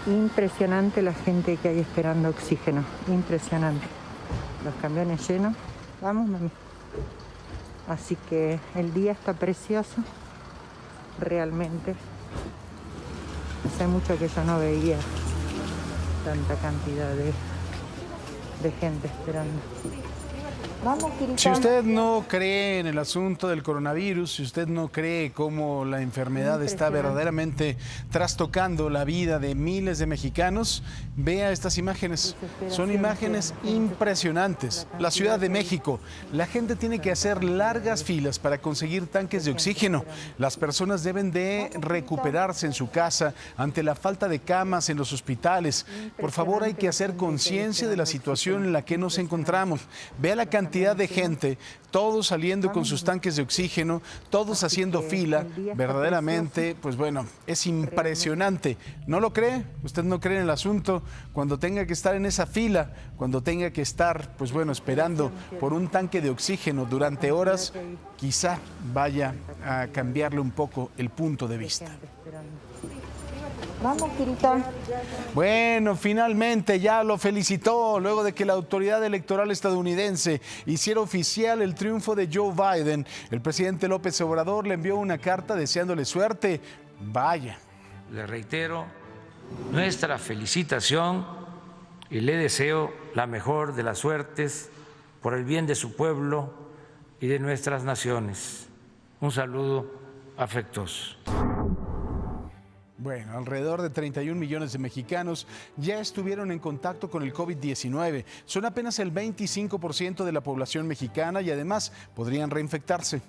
Impresionante la gente que hay esperando oxígeno, impresionante. Los camiones llenos. Vamos, mami. Así que el día está precioso, realmente. Hace mucho que yo no veía tanta cantidad de gente esperando. Vamos, Kirita. Si usted no cree en el asunto del coronavirus, si usted no cree cómo la enfermedad está verdaderamente trastocando la vida de miles de mexicanos, vea estas imágenes. Son imágenes impresionantes. La Ciudad de México, la gente tiene que hacer largas filas para conseguir tanques de oxígeno. Las personas deben de recuperarse en su casa ante la falta de camas en los hospitales. Por favor, hay que hacer conciencia de la situación en la que nos encontramos. Vea la cantidad de gente, todos saliendo con sus tanques de oxígeno, todos haciendo fila. Verdaderamente, pues bueno, es impresionante. ¿No lo cree? ¿Usted no cree en el asunto? Cuando tenga que estar en esa fila, cuando tenga que estar, pues bueno, esperando por un tanque de oxígeno durante horas, quizá vaya a cambiarle un poco el punto de vista. Vamos, Kirita. Bueno, finalmente ya lo felicitó luego de que la autoridad electoral estadounidense hiciera oficial el triunfo de Joe Biden. El presidente López Obrador le envió una carta deseándole suerte. Vaya. Le reitero nuestra felicitación y le deseo la mejor de las suertes por el bien de su pueblo y de nuestras naciones. Un saludo afectuoso. Bueno, alrededor de 31 millones de mexicanos ya estuvieron en contacto con el COVID-19. Son apenas el 25% de la población mexicana y además podrían reinfectarse.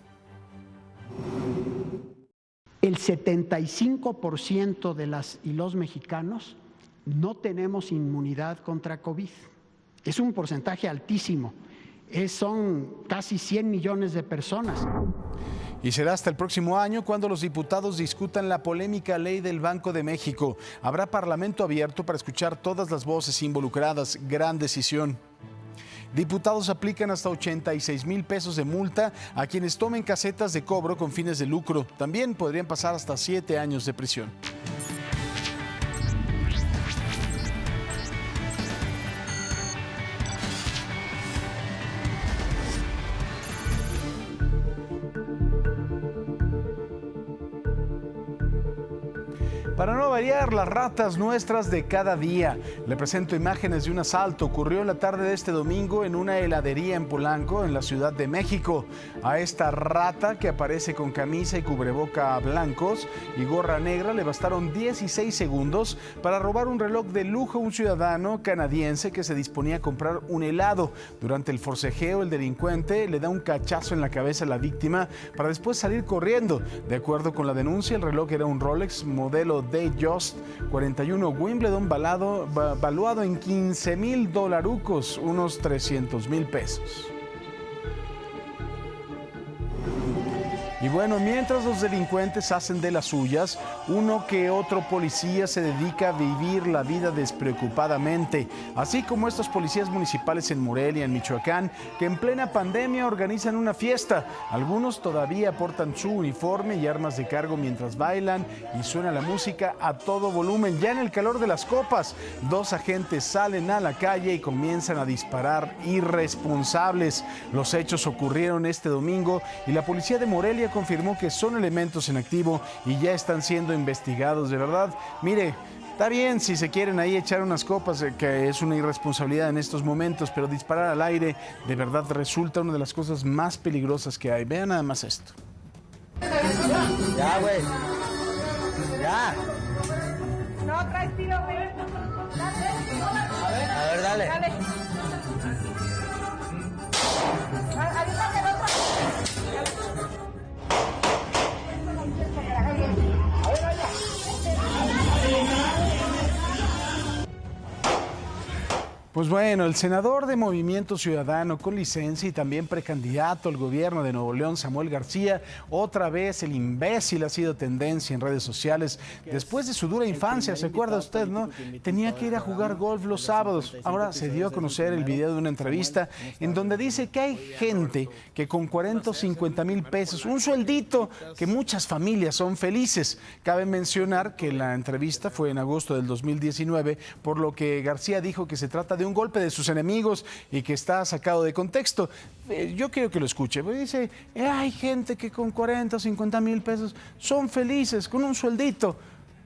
El 75% de las y los mexicanos no tenemos inmunidad contra COVID. Es un porcentaje altísimo. Son casi 100 millones de personas. Y será hasta el próximo año cuando los diputados discutan la polémica ley del Banco de México. Habrá parlamento abierto para escuchar todas las voces involucradas. Gran decisión. Diputados aplican hasta 86,000 pesos de multa a quienes tomen casetas de cobro con fines de lucro. También podrían pasar hasta 7 años de prisión. Para no variar, las ratas nuestras de cada día. Le presento imágenes de un asalto. Ocurrió en la tarde de este domingo en una heladería en Polanco, en la Ciudad de México. A esta rata, que aparece con camisa y cubreboca blancos y gorra negra, le bastaron 16 segundos para robar un reloj de lujo a un ciudadano canadiense que se disponía a comprar un helado. Durante el forcejeo, el delincuente le da un cachazo en la cabeza a la víctima para después salir corriendo. De acuerdo con la denuncia, el reloj era un Rolex modelo Datejust 41 Wimbledon valuado en $15,000, unos 300,000 pesos. Y bueno, mientras los delincuentes hacen de las suyas, uno que otro policía se dedica a vivir la vida despreocupadamente, así como estos policías municipales en Morelia, en Michoacán, que en plena pandemia organizan una fiesta. Algunos todavía portan su uniforme y armas de cargo mientras bailan y suena la música a todo volumen. Ya en el calor de las copas, 2 agentes salen a la calle y comienzan a disparar irresponsables. Los hechos ocurrieron este domingo y la policía de Morelia confirmó que son elementos en activo y ya están siendo investigados. De verdad, mire, está bien si se quieren ahí echar unas copas, que es una irresponsabilidad en estos momentos, pero disparar al aire de verdad resulta una de las cosas más peligrosas que hay. Vean nada más esto. Ya, güey. Ya. No, traes tiro, güey. A ver, dale. Dale. Aviéntate el otro. Pues bueno, el senador de Movimiento Ciudadano con licencia y también precandidato al gobierno de Nuevo León, Samuel García, otra vez el imbécil ha sido tendencia en redes sociales. Después de su dura infancia, ¿se acuerda usted, no? Tenía que ir a jugar golf los sábados. Ahora se dio a conocer el video de una entrevista en donde dice que hay gente que con 40 o 50 mil pesos, un sueldito, que muchas familias son felices. Cabe mencionar que la entrevista fue en agosto del 2019, por lo que García dijo que se trata de un golpe de sus enemigos y que está sacado de contexto. Yo quiero que lo escuche. Dice, hay gente que con 40 o 50 mil pesos son felices con un sueldito.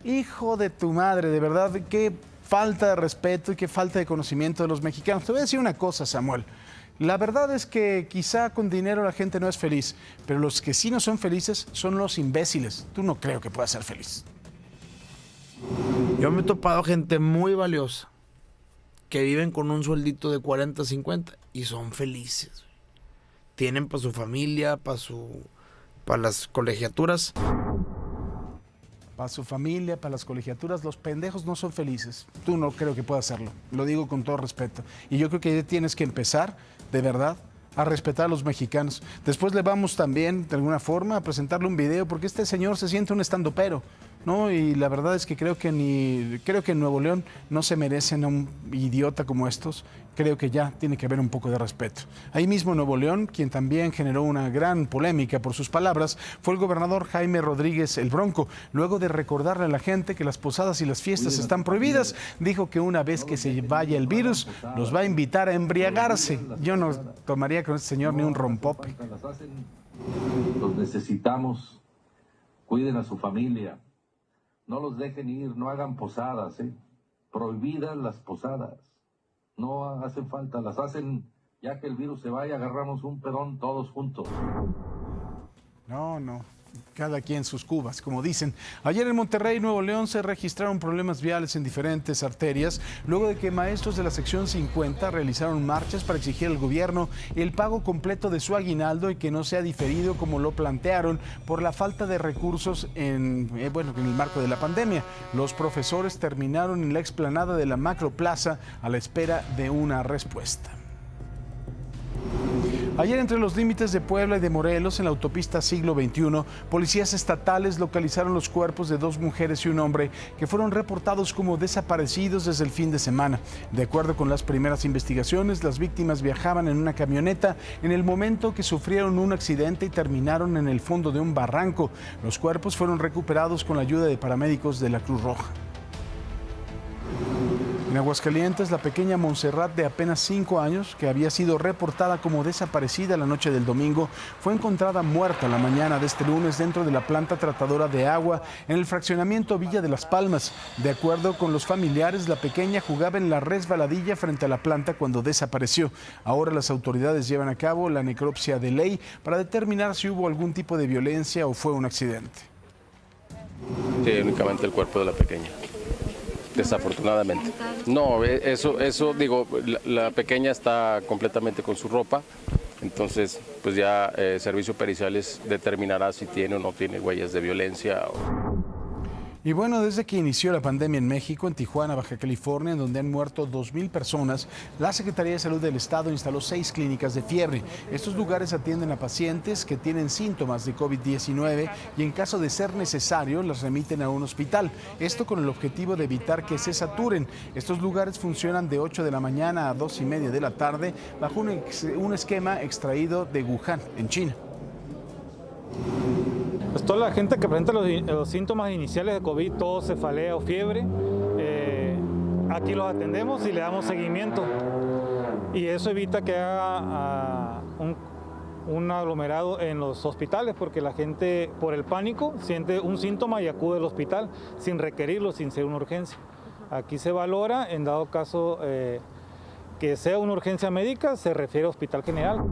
Hijo de tu madre, de verdad, qué falta de respeto y qué falta de conocimiento de los mexicanos. Te voy a decir una cosa, Samuel. La verdad es que quizá con dinero la gente no es feliz, pero los que sí no son felices son los imbéciles. Tú no creo que puedas ser feliz. Yo me he topado gente muy valiosa que viven con un sueldito de 40, 50 y son felices. Tienen para su familia, para las colegiaturas. Para su familia, para las colegiaturas, los pendejos no son felices. Tú no creo que puedas hacerlo. Lo digo con todo respeto. Y yo creo que ya tienes que empezar, de verdad, a respetar a los mexicanos. Después le vamos también, de alguna forma, a presentarle un video, porque este señor se siente un estandopero, ¿no? Y la verdad es que creo que en Nuevo León no se merecen a un idiota como estos. Creo que ya tiene que haber un poco de respeto. Ahí mismo en Nuevo León, quien también generó una gran polémica por sus palabras, fue el gobernador Jaime Rodríguez el Bronco. Luego de recordarle a la gente que las posadas y las fiestas están prohibidas, dijo que una vez que se vaya el virus, los va a invitar a embriagarse. Yo no tomaría con este señor ni un rompope. Los necesitamos, cuiden a su familia. No los dejen ir, no hagan posadas, prohibidas las posadas. No hacen falta, las hacen ya que el virus se vaya, agarramos un pedón todos juntos. No, cada quien sus cubas, como dicen. Ayer en Monterrey, Nuevo León, se registraron problemas viales en diferentes arterias, luego de que maestros de la sección 50 realizaron marchas para exigir al gobierno el pago completo de su aguinaldo y que no sea diferido como lo plantearon por la falta de recursos en el marco de la pandemia. Los profesores terminaron en la explanada de la Macroplaza a la espera de una respuesta. Ayer, entre los límites de Puebla y de Morelos, en la autopista Siglo XXI, policías estatales localizaron los cuerpos de 2 mujeres y un hombre que fueron reportados como desaparecidos desde el fin de semana. De acuerdo con las primeras investigaciones, las víctimas viajaban en una camioneta en el momento que sufrieron un accidente y terminaron en el fondo de un barranco. Los cuerpos fueron recuperados con la ayuda de paramédicos de la Cruz Roja. En Aguascalientes, la pequeña Montserrat, de apenas 5 años, que había sido reportada como desaparecida la noche del domingo, fue encontrada muerta la mañana de este lunes dentro de la planta tratadora de agua en el fraccionamiento Villa de las Palmas. De acuerdo con los familiares, la pequeña jugaba en la resbaladilla frente a la planta cuando desapareció. Ahora las autoridades llevan a cabo la necropsia de ley para determinar si hubo algún tipo de violencia o fue un accidente. Sí, únicamente el cuerpo de la pequeña. Desafortunadamente. No, eso digo, la pequeña está completamente con su ropa, entonces pues ya Servicio Periciales determinará si tiene o no tiene huellas de violencia. Y bueno, desde que inició la pandemia en México, en Tijuana, Baja California, en donde han muerto 2,000 personas, la Secretaría de Salud del Estado instaló 6 clínicas de fiebre. Estos lugares atienden a pacientes que tienen síntomas de COVID-19 y en caso de ser necesario, las remiten a un hospital. Esto con el objetivo de evitar que se saturen. Estos lugares funcionan de 8 de la mañana a 2:30 de la tarde bajo un esquema extraído de Wuhan, en China. Pues toda la gente que presenta los síntomas iniciales de COVID, tos, cefalea o fiebre, aquí los atendemos y le damos seguimiento. Y eso evita que haga un aglomerado en los hospitales, porque la gente, por el pánico, siente un síntoma y acude al hospital sin requerirlo, sin ser una urgencia. Aquí se valora, en dado caso que sea una urgencia médica, se refiere a Hospital General.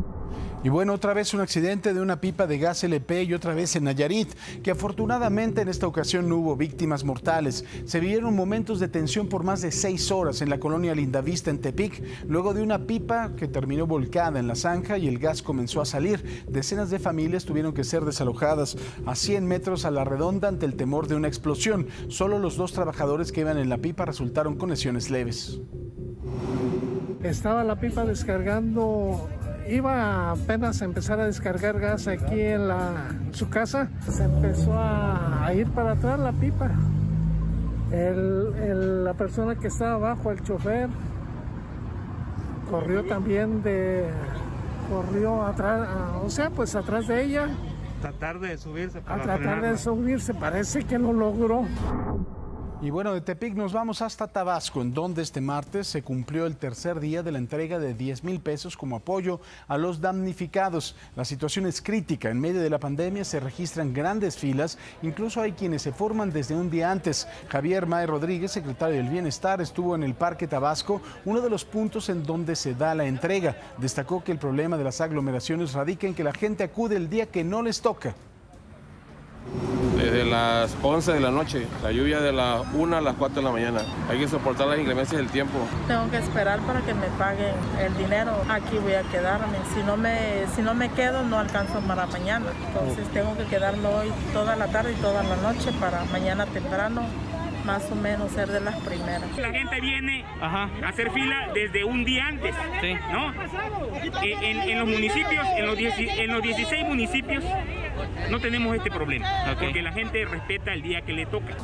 Y bueno, otra vez un accidente de una pipa de gas LP y otra vez en Nayarit, que afortunadamente en esta ocasión no hubo víctimas mortales. Se vivieron momentos de tensión por más de 6 horas en la colonia Lindavista en Tepic, luego de una pipa que terminó volcada en la zanja y el gas comenzó a salir. Decenas de familias tuvieron que ser desalojadas a 100 metros a la redonda ante el temor de una explosión. Solo los 2 trabajadores que iban en la pipa resultaron con lesiones leves. Estaba la pipa descargando, iba apenas a empezar a descargar gas aquí en su casa. Se empezó a ir para atrás la pipa. La persona que estaba abajo, el chofer, corrió también corrió atrás, pues atrás de ella. Tratar de subirse. Parece que lo logró. Y bueno, de Tepic nos vamos hasta Tabasco, en donde este martes se cumplió el tercer día de la entrega de 10,000 pesos como apoyo a los damnificados. La situación es crítica. En medio de la pandemia se registran grandes filas, incluso hay quienes se forman desde un día antes. Javier May Rodríguez, secretario del Bienestar, estuvo en el Parque Tabasco, uno de los puntos en donde se da la entrega. Destacó que el problema de las aglomeraciones radica en que la gente acude el día que no les toca. Desde las 11 de la noche, la lluvia de las 1 a las 4 de la mañana. Hay que soportar las inclemencias del tiempo. Tengo que esperar para que me paguen el dinero. Aquí voy a quedarme. Si no me quedo, no alcanzo para mañana. Entonces tengo que quedarme hoy toda la tarde y toda la noche para mañana temprano, más o menos ser de las primeras. La gente viene a hacer fila desde un día antes, ¿sí? ¿No? En los municipios, en los 16 municipios, no tenemos este problema, porque la gente respeta el día que le toca.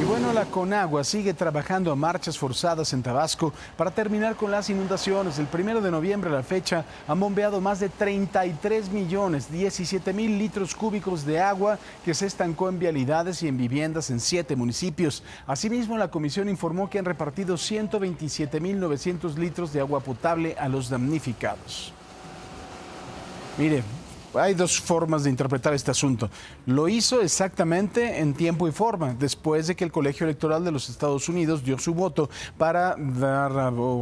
Y bueno, la Conagua sigue trabajando a marchas forzadas en Tabasco para terminar con las inundaciones. El 1 de noviembre a la fecha han bombeado más de 33.017.000 litros cúbicos de agua que se estancó en vialidades y en viviendas en 7 municipios. Asimismo, la comisión informó que han repartido 127.900 litros de agua potable a los damnificados. Mire, hay dos formas de interpretar este asunto. Lo hizo exactamente en tiempo y forma, después de que el Colegio Electoral de los Estados Unidos dio su voto para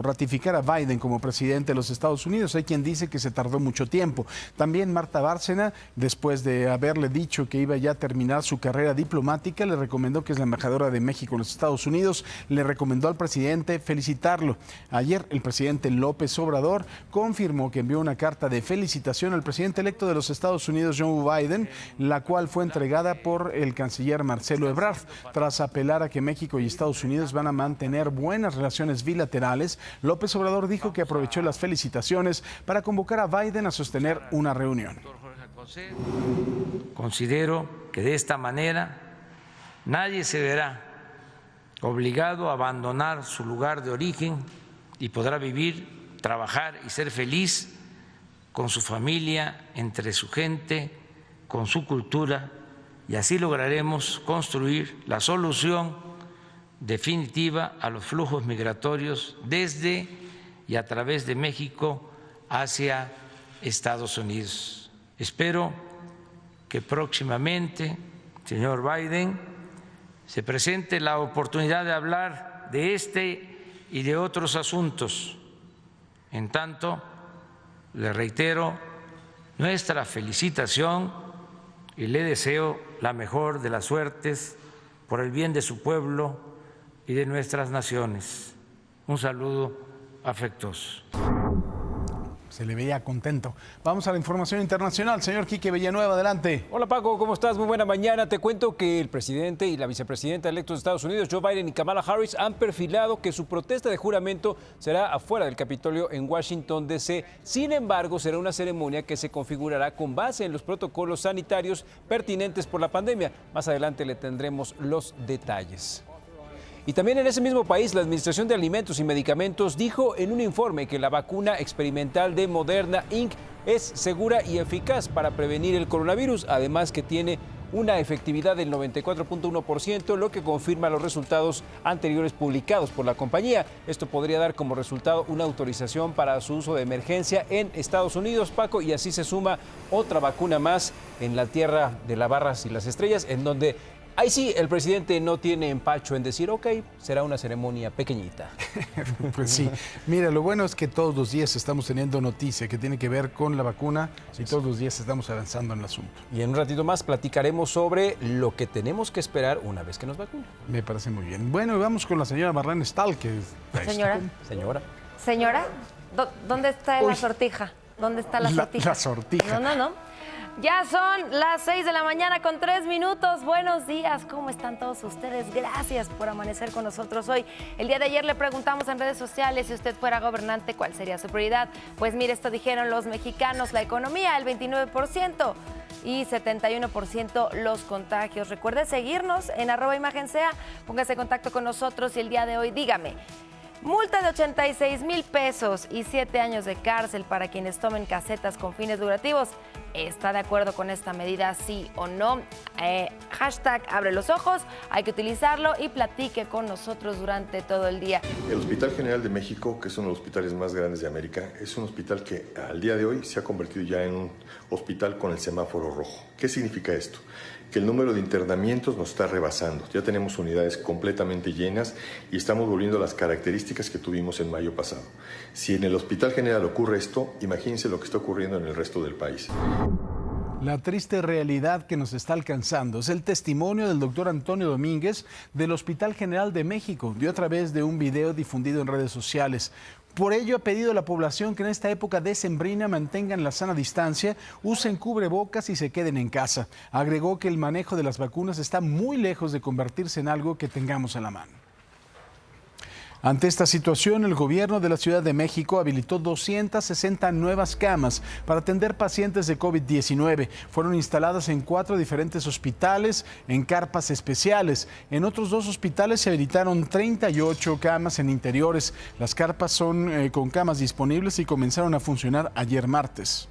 ratificar a Biden como presidente de los Estados Unidos. Hay quien dice que se tardó mucho tiempo. También Marta Bárcena, después de haberle dicho que iba ya a terminar su carrera diplomática, le recomendó, que es la embajadora de México en los Estados Unidos, le recomendó al presidente felicitarlo. Ayer el presidente López Obrador confirmó que envió una carta de felicitación al presidente electo de los Estados Unidos, Joe Biden, la cual fue entregada por el canciller Marcelo Ebrard, tras apelar a que México y Estados Unidos van a mantener buenas relaciones bilaterales. López Obrador dijo que aprovechó las felicitaciones para convocar a Biden a sostener una reunión. Considero que de esta manera nadie se verá obligado a abandonar su lugar de origen y podrá vivir, trabajar y ser feliz con su familia, entre su gente, con su cultura, y así lograremos construir la solución definitiva a los flujos migratorios desde y a través de México hacia Estados Unidos. Espero que próximamente, señor Biden, se presente la oportunidad de hablar de este y de otros asuntos. En tanto, le reitero nuestra felicitación y le deseo la mejor de las suertes por el bien de su pueblo y de nuestras naciones. Un saludo afectuoso. Se le veía contento. Vamos a la información internacional. Señor Quique Villanueva, adelante. Hola Paco, ¿cómo estás? Muy buena mañana. Te cuento que el presidente y la vicepresidenta electos de Estados Unidos, Joe Biden y Kamala Harris, han perfilado que su protesta de juramento será afuera del Capitolio en Washington, D.C. Sin embargo, será una ceremonia que se configurará con base en los protocolos sanitarios pertinentes por la pandemia. Más adelante le tendremos los detalles. Y también en ese mismo país, la Administración de Alimentos y Medicamentos dijo en un informe que la vacuna experimental de Moderna Inc. es segura y eficaz para prevenir el coronavirus, además que tiene una efectividad del 94.1%, lo que confirma los resultados anteriores publicados por la compañía. Esto podría dar como resultado una autorización para su uso de emergencia en Estados Unidos, Paco, y así se suma otra vacuna más en la tierra de las barras y las estrellas, en donde ahí sí, el presidente no tiene empacho en decir, ok, será una ceremonia pequeñita. Pues sí. Mira, lo bueno es que todos los días estamos teniendo noticia que tiene que ver con la vacuna y todos los días estamos avanzando en el asunto. Y en un ratito más platicaremos sobre lo que tenemos que esperar una vez que nos vacunen. Me parece muy bien. Bueno, y vamos con la señora Marlene Stahl, que... Señora, ¿dónde está la sortija? ¿Dónde está la sortija? La sortija. No. Ya son las 6 de la mañana con 3 minutos. Buenos días, ¿cómo están todos ustedes? Gracias por amanecer con nosotros hoy. El día de ayer le preguntamos en redes sociales si usted fuera gobernante, ¿cuál sería su prioridad? Pues mire, esto dijeron los mexicanos, la economía, el 29%. Y 71% los contagios. Recuerde seguirnos en @ImagenSea, póngase en contacto con nosotros y el día de hoy dígame, multa de 86,000 pesos y 7 años de cárcel para quienes tomen casetas con fines lucrativos. ¿Está de acuerdo con esta medida, sí o no? Hashtag abre los ojos, hay que utilizarlo y platique con nosotros durante todo el día. El Hospital General de México, que es uno de los hospitales más grandes de América, es un hospital que al día de hoy se ha convertido ya en un hospital con el semáforo rojo. ¿Qué significa esto? Que el número de internamientos nos está rebasando. Ya tenemos unidades completamente llenas y estamos volviendo a las características que tuvimos en mayo pasado. Si en el Hospital General ocurre esto, imagínense lo que está ocurriendo en el resto del país. La triste realidad que nos está alcanzando es el testimonio del doctor Antonio Domínguez del Hospital General de México, dio a través de un video difundido en redes sociales. Por ello ha pedido a la población que en esta época decembrina mantengan la sana distancia, usen cubrebocas y se queden en casa. Agregó que el manejo de las vacunas está muy lejos de convertirse en algo que tengamos a la mano. Ante esta situación, el gobierno de la Ciudad de México habilitó 260 nuevas camas para atender pacientes de COVID-19. Fueron instaladas en 4 diferentes hospitales en carpas especiales. En otros 2 hospitales se habilitaron 38 camas en interiores. Las carpas son con camas disponibles y comenzaron a funcionar ayer martes.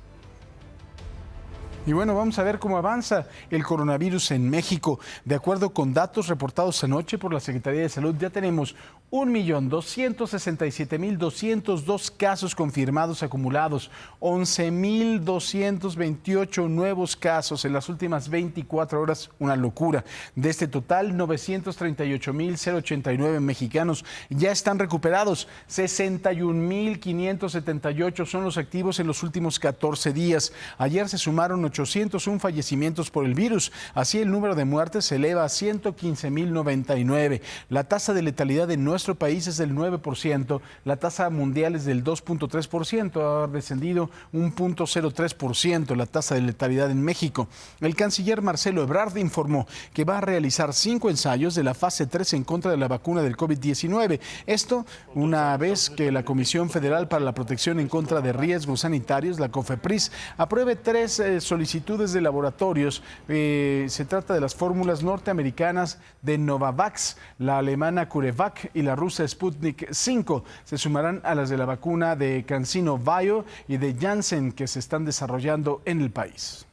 Y bueno, vamos a ver cómo avanza el coronavirus en México. De acuerdo con datos reportados anoche por la Secretaría de Salud, ya tenemos 1.267.202 casos confirmados acumulados, 11.228 nuevos casos en las últimas 24 horas, una locura. De este total, 938.089 mexicanos ya están recuperados, 61.578 son los activos en los últimos 14 días. Ayer se sumaron 801 fallecimientos por el virus, así el número de muertes se eleva a 115.099. La tasa de letalidad en nuestro país es del 9%, la tasa mundial es del 2.3%, ha descendido un 0.03% la tasa de letalidad en México. El canciller Marcelo Ebrard informó que va a realizar 5 ensayos de la fase 3 en contra de la vacuna del COVID-19. Esto una vez que la Comisión Federal para la Protección en contra de Riesgos Sanitarios, la COFEPRIS, apruebe 3 solicitudes de laboratorios. Se trata de las fórmulas norteamericanas de Novavax, la alemana CureVac y la rusa Sputnik 5. Se sumarán a las de la vacuna de CanSino Bio y de Janssen que se están desarrollando en el país.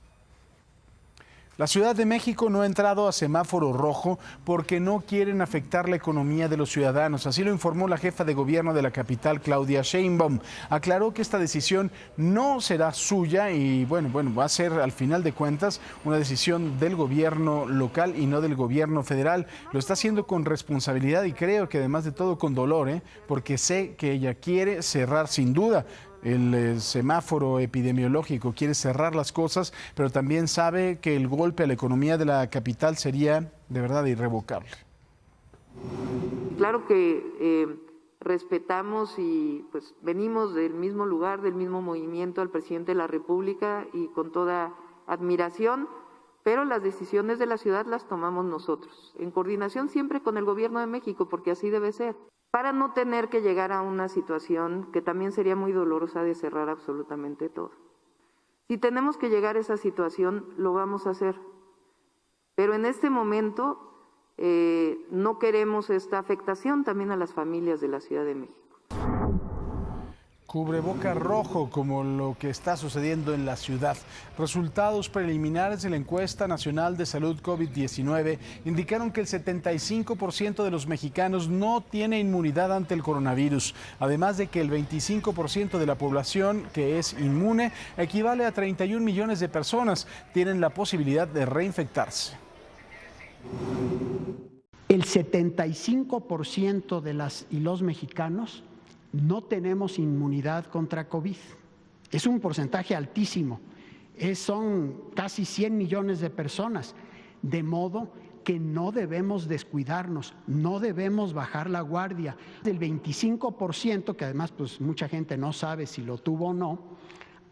La Ciudad de México no ha entrado a semáforo rojo porque no quieren afectar la economía de los ciudadanos. Así lo informó la jefa de gobierno de la capital, Claudia Sheinbaum. Aclaró que esta decisión no será suya y bueno, va a ser al final de cuentas una decisión del gobierno local y no del gobierno federal. Lo está haciendo con responsabilidad y creo que además de todo con dolor, porque sé que ella quiere cerrar sin duda el semáforo epidemiológico, quiere cerrar las cosas, pero también sabe que el golpe a la economía de la capital sería de verdad irrevocable. Claro que respetamos y pues venimos del mismo lugar, del mismo movimiento al presidente de la República y con toda admiración, pero las decisiones de la ciudad las tomamos nosotros, en coordinación siempre con el Gobierno de México, porque así debe ser, para no tener que llegar a una situación que también sería muy dolorosa de cerrar absolutamente todo. Si tenemos que llegar a esa situación, lo vamos a hacer, pero en este momento no queremos esta afectación también a las familias de la Ciudad de México. Cubreboca rojo, como lo que está sucediendo en la ciudad. Resultados preliminares de la encuesta nacional de salud COVID-19 indicaron que el 75% de los mexicanos no tiene inmunidad ante el coronavirus, además de que el 25% de la población que es inmune equivale a 31 millones de personas, tienen la posibilidad de reinfectarse. El 75% de las y los mexicanos no tenemos inmunidad contra COVID. Es un porcentaje altísimo. Son casi 100 millones de personas. De modo que no debemos descuidarnos, no debemos bajar la guardia. El 25%, que además pues mucha gente no sabe si lo tuvo o no,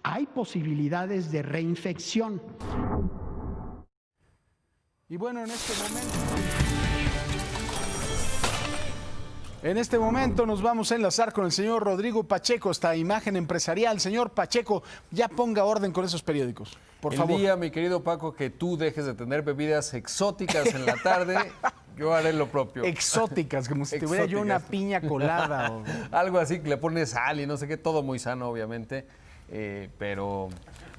hay posibilidades de reinfección. Y bueno, en este momento nos vamos a enlazar con el señor Rodrigo Pacheco, esta Imagen Empresarial. Señor Pacheco, ya ponga orden con esos periódicos, por favor. El día, mi querido Paco, que tú dejes de tener bebidas exóticas en la tarde, yo haré lo propio. Exóticas, como si tuviera yo una piña colada. O... algo así, que le pones sal y no sé qué, todo muy sano, obviamente, pero...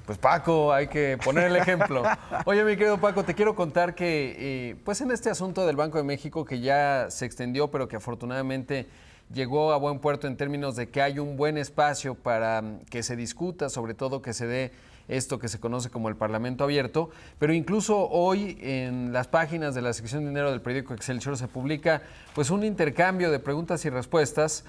Pues Paco, hay que poner el ejemplo. Oye, mi querido Paco, te quiero contar que pues en este asunto del Banco de México, que ya se extendió, pero que afortunadamente llegó a buen puerto en términos de que hay un buen espacio para que se discuta, sobre todo que se dé esto que se conoce como el Parlamento Abierto, pero incluso hoy en las páginas de la sección de dinero del periódico Excelsior se publica pues un intercambio de preguntas y respuestas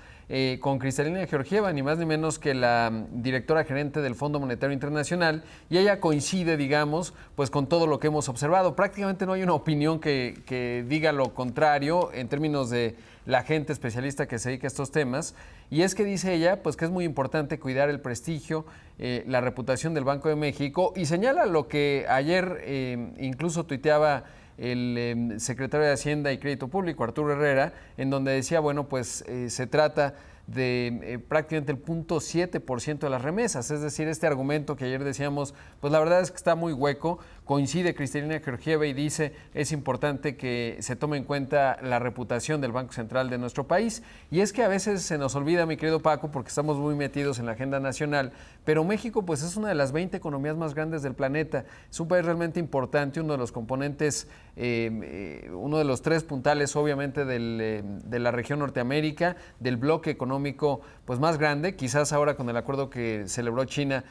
con Cristalina Georgieva, ni más ni menos que la directora gerente del Fondo Monetario Internacional, y ella coincide, digamos, pues con todo lo que hemos observado. Prácticamente no hay una opinión que diga lo contrario en términos de la gente especialista que se dedica a estos temas, y es que dice ella pues que es muy importante cuidar el prestigio, la reputación del Banco de México, y señala lo que ayer incluso tuiteaba el secretario de Hacienda y Crédito Público, Arturo Herrera, en donde decía, bueno, pues se trata de prácticamente el 0.7% de las remesas, es decir, este argumento que ayer decíamos, pues la verdad es que está muy hueco. Coincide Cristalina Georgieva y dice, es importante que se tome en cuenta la reputación del Banco Central de nuestro país, y es que a veces se nos olvida, mi querido Paco, porque estamos muy metidos en la agenda nacional, pero México pues es una de las 20 economías más grandes del planeta, es un país realmente importante, uno de los componentes, uno de los 3 puntales obviamente de la región Norteamérica, del bloque económico pues más grande, quizás ahora con el acuerdo que celebró China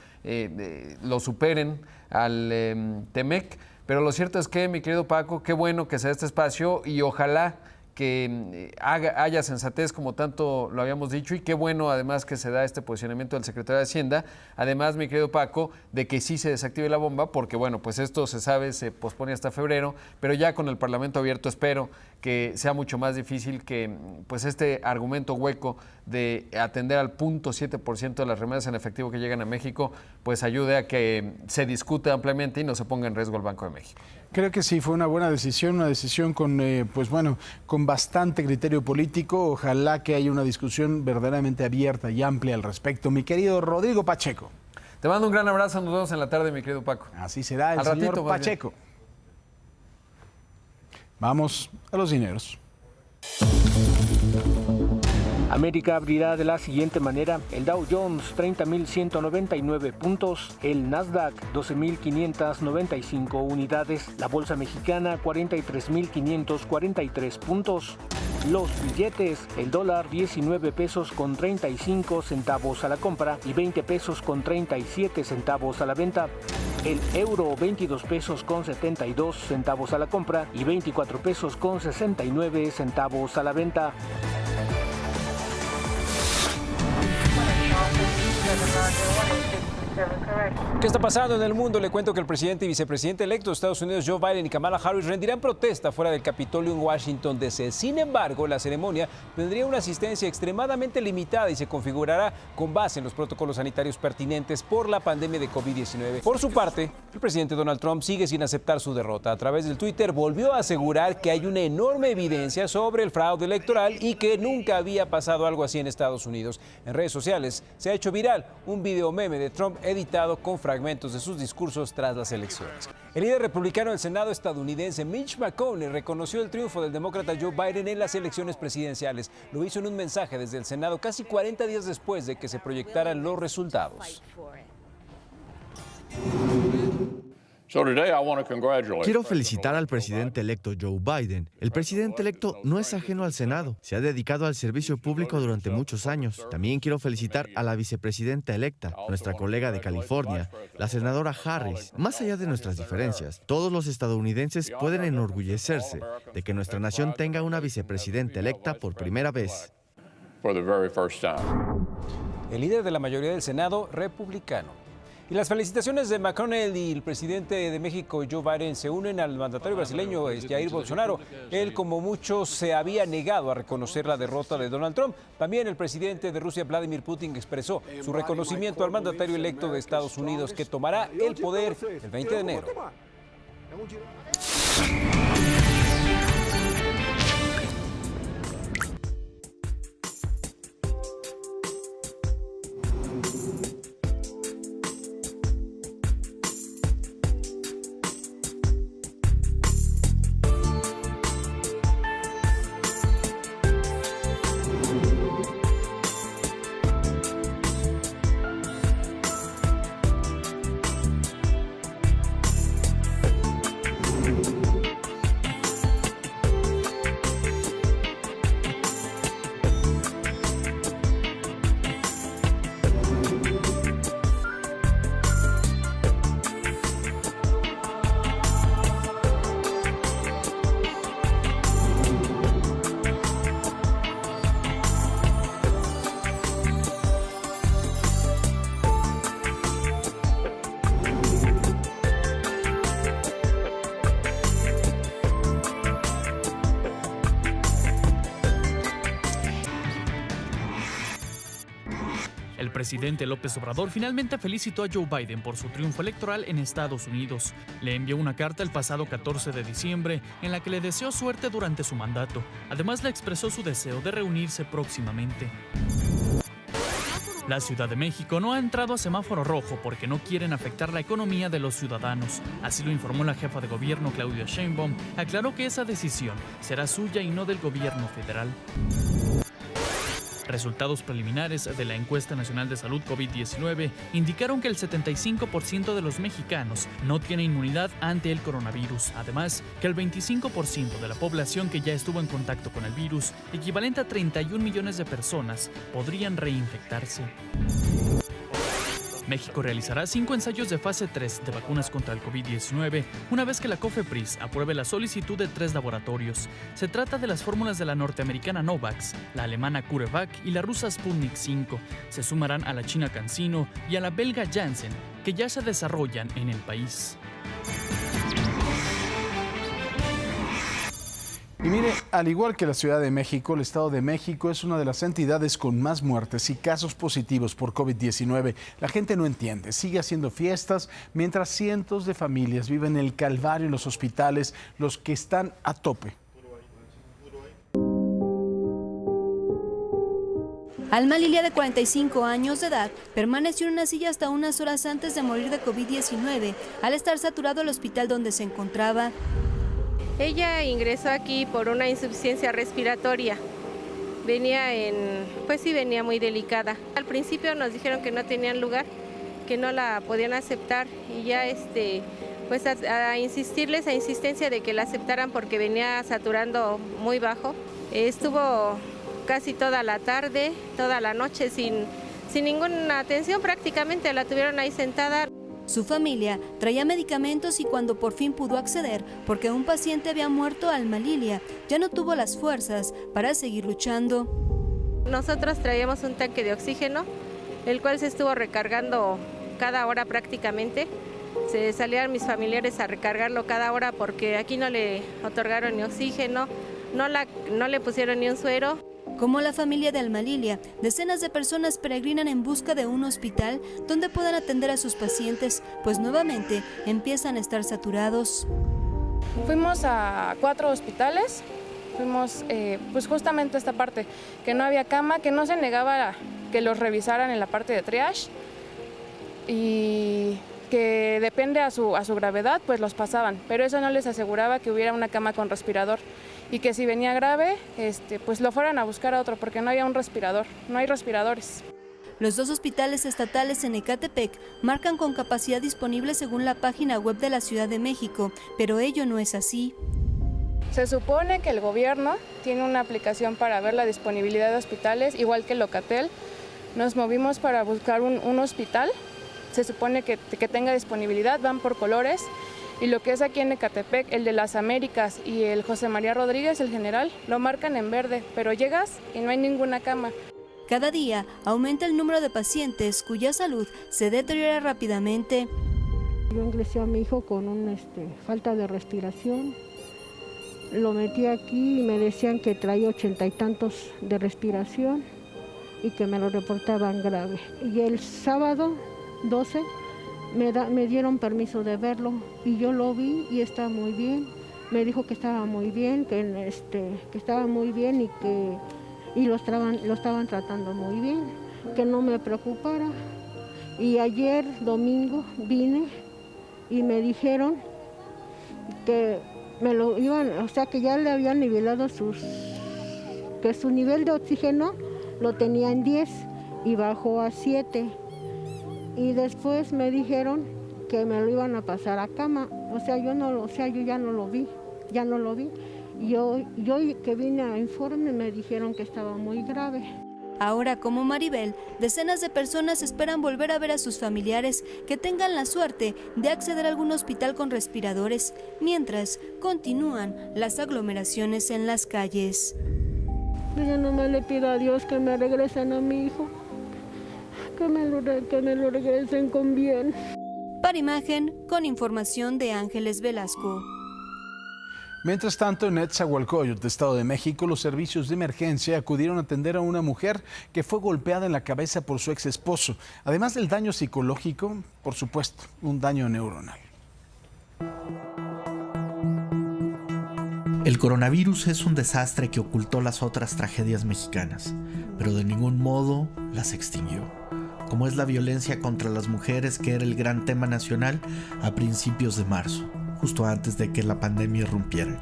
lo superen al TEMEC, pero lo cierto es que, mi querido Paco, qué bueno que sea este espacio y ojalá que haya sensatez, como tanto lo habíamos dicho, y qué bueno además que se da este posicionamiento del secretario de Hacienda, además, mi querido Paco, de que sí se desactive la bomba, porque bueno, pues esto se sabe, se pospone hasta febrero, pero ya con el Parlamento abierto espero que sea mucho más difícil que pues este argumento hueco de atender al 0.7% de las remesas en efectivo que llegan a México, pues ayude a que se discuta ampliamente y no se ponga en riesgo el Banco de México. Creo que sí, fue una buena decisión, una decisión con, pues bueno, con bastante criterio político. Ojalá que haya una discusión verdaderamente abierta y amplia al respecto. Mi querido Rodrigo Pacheco. Te mando un gran abrazo, nos vemos en la tarde, mi querido Paco. Así será el señor Pacheco. Vamos a los dineros. América abrirá de la siguiente manera: el Dow Jones 30.199 puntos, el Nasdaq 12.595 unidades, la Bolsa Mexicana 43.543 puntos. Los billetes: el dólar 19 pesos con 35 centavos a la compra y 20 pesos con 37 centavos a la venta. El euro 22 pesos con 72 centavos a la compra y 24 pesos con 69 centavos a la venta. ¿Qué está pasando en el mundo? Le cuento que el presidente y vicepresidente electo de Estados Unidos, Joe Biden y Kamala Harris, rendirán protesta fuera del Capitolio en Washington, D.C. Sin embargo, la ceremonia tendría una asistencia extremadamente limitada y se configurará con base en los protocolos sanitarios pertinentes por la pandemia de COVID-19. Por su parte, el presidente Donald Trump sigue sin aceptar su derrota. A través del Twitter volvió a asegurar que hay una enorme evidencia sobre el fraude electoral y que nunca había pasado algo así en Estados Unidos. En redes sociales se ha hecho viral un video meme de Trump editado con fragmentos de sus discursos tras las elecciones. El líder republicano del Senado estadounidense, Mitch McConnell, reconoció el triunfo del demócrata Joe Biden en las elecciones presidenciales. Lo hizo en un mensaje desde el Senado casi 40 días después de que se proyectaran los resultados. Quiero felicitar al presidente electo Joe Biden. El presidente electo no es ajeno al Senado. Se ha dedicado al servicio público durante muchos años. También quiero felicitar a la vicepresidenta electa, nuestra colega de California, la senadora Harris. Más allá de nuestras diferencias, todos los estadounidenses pueden enorgullecerse de que nuestra nación tenga una vicepresidenta electa por primera vez. El líder de la mayoría del Senado, republicano. Y las felicitaciones de Macron y el presidente de México, Joe Biden, se unen al mandatario brasileño Jair Bolsonaro. Él, como muchos, se había negado a reconocer la derrota de Donald Trump. También el presidente de Rusia, Vladimir Putin, expresó su reconocimiento al mandatario electo de Estados Unidos, que tomará el poder el 20 de enero. El presidente López Obrador finalmente felicitó a Joe Biden por su triunfo electoral en Estados Unidos. Le envió una carta el pasado 14 de diciembre en la que le deseó suerte durante su mandato. Además, le expresó su deseo de reunirse próximamente. La Ciudad de México no ha entrado a semáforo rojo porque no quieren afectar la economía de los ciudadanos. Así lo informó la jefa de gobierno, Claudia Sheinbaum. Aclaró que esa decisión será suya y no del gobierno federal. Resultados preliminares de la encuesta nacional de salud COVID-19 indicaron que el 75% de los mexicanos no tiene inmunidad ante el coronavirus. Además, que el 25% de la población que ya estuvo en contacto con el virus, equivalente a 31 millones de personas, podrían reinfectarse. México realizará 5 ensayos de fase 3 de vacunas contra el COVID-19 una vez que la COFEPRIS apruebe la solicitud de 3 laboratorios. Se trata de las fórmulas de la norteamericana Novavax, la alemana CureVac y la rusa Sputnik V. Se sumarán a la china CanSino y a la belga Janssen, que ya se desarrollan en el país. Y mire, al igual que la Ciudad de México, el Estado de México es una de las entidades con más muertes y casos positivos por COVID-19. La gente no entiende, sigue haciendo fiestas mientras cientos de familias viven el calvario en los hospitales, los que están a tope. Alma Lilia, de 45 años de edad, permaneció en una silla hasta unas horas antes de morir de COVID-19 al estar saturado el hospital donde se encontraba. Ella ingresó aquí por una insuficiencia respiratoria. Venía venía muy delicada. Al principio nos dijeron que no tenían lugar, que no la podían aceptar y ya a insistencia de que la aceptaran porque venía saturando muy bajo. Estuvo casi toda la tarde, toda la noche sin ninguna atención, prácticamente la tuvieron ahí sentada. Su familia traía medicamentos y cuando por fin pudo acceder, porque un paciente había muerto, Alma Lilia ya no tuvo las fuerzas para seguir luchando. Nosotros traíamos un tanque de oxígeno, el cual se estuvo recargando cada hora prácticamente. Se salían mis familiares a recargarlo cada hora porque aquí no le otorgaron ni oxígeno, no le pusieron ni un suero. Como la familia de Alma Lilia, decenas de personas peregrinan en busca de un hospital donde puedan atender a sus pacientes, pues nuevamente empiezan a estar saturados. Fuimos a 4 hospitales, fuimos justamente a esta parte, que no había cama, que no se negaba que los revisaran en la parte de triage y que depende a su gravedad, pues los pasaban, pero eso no les aseguraba que hubiera una cama con respirador. Y que si venía grave, pues lo fueran a buscar a otro, porque no había un respirador, no hay respiradores. Los 2 hospitales estatales en Ecatepec marcan con capacidad disponible según la página web de la Ciudad de México, pero ello no es así. Se supone que el gobierno tiene una aplicación para ver la disponibilidad de hospitales, igual que Locatel. Nos movimos para buscar un hospital, se supone que tenga disponibilidad, van por colores. Y lo que es aquí en Ecatepec, el de las Américas y el José María Rodríguez, el general, lo marcan en verde, pero llegas y no hay ninguna cama. Cada día aumenta el número de pacientes cuya salud se deteriora rápidamente. Yo ingresé a mi hijo con falta de respiración. Lo metí aquí y me decían que traía 80 y tantos de respiración y que me lo reportaban grave. Y el sábado 12 me dieron permiso de verlo y yo lo vi y está muy bien. Me dijo que estaba muy bien, que estaba muy bien y lo estaban tratando muy bien, que no me preocupara. Y ayer domingo vine y me dijeron que me lo iban, o sea que ya le habían nivelado que su nivel de oxígeno lo tenía en 10 y bajó a 7. Y después me dijeron que me lo iban a pasar a cama, yo ya no lo vi. Yo que vine a informe me dijeron que estaba muy grave. Ahora, como Maribel, decenas de personas esperan volver a ver a sus familiares que tengan la suerte de acceder a algún hospital con respiradores, mientras continúan las aglomeraciones en las calles. Yo nomás le pido a Dios que me regresen a mi hijo, que me lo regresen con bien. Para Imagen, con información de Ángeles Velasco. Mientras tanto, en Netzahualcóyotl, Estado de México, los servicios de emergencia acudieron a atender a una mujer que fue golpeada en la cabeza por su ex esposo. Además del daño psicológico, por supuesto, un daño neuronal. El coronavirus es un desastre que ocultó las otras tragedias mexicanas, pero de ningún modo las extinguió, como es la violencia contra las mujeres, que era el gran tema nacional a principios de marzo, justo antes de que la pandemia irrumpiera.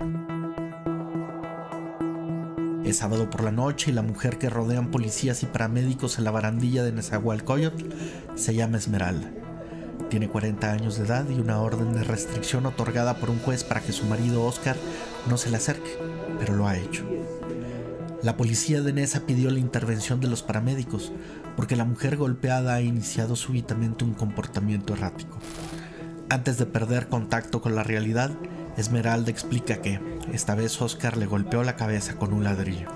Es sábado por la noche y la mujer que rodean policías y paramédicos en la barandilla de Netzahualcóyotl se llama Esmeralda. Tiene 40 años de edad y una orden de restricción otorgada por un juez para que su marido Oscar no se le acerque, pero lo ha hecho. La policía de Neza pidió la intervención de los paramédicos porque la mujer golpeada ha iniciado súbitamente un comportamiento errático. Antes de perder contacto con la realidad, Esmeralda explica que esta vez Oscar le golpeó la cabeza con un ladrillo.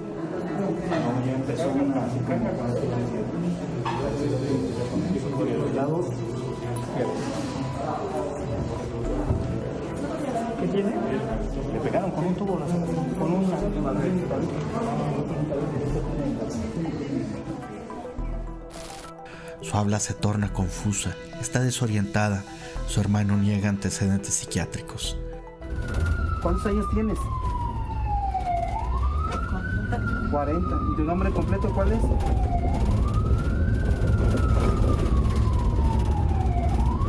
¿Qué tiene? Le pegaron con un tubo, con una... Su habla se torna confusa, está desorientada. Su hermano niega antecedentes psiquiátricos. ¿Cuántos años tienes? 40. ¿Y tu nombre completo cuál es?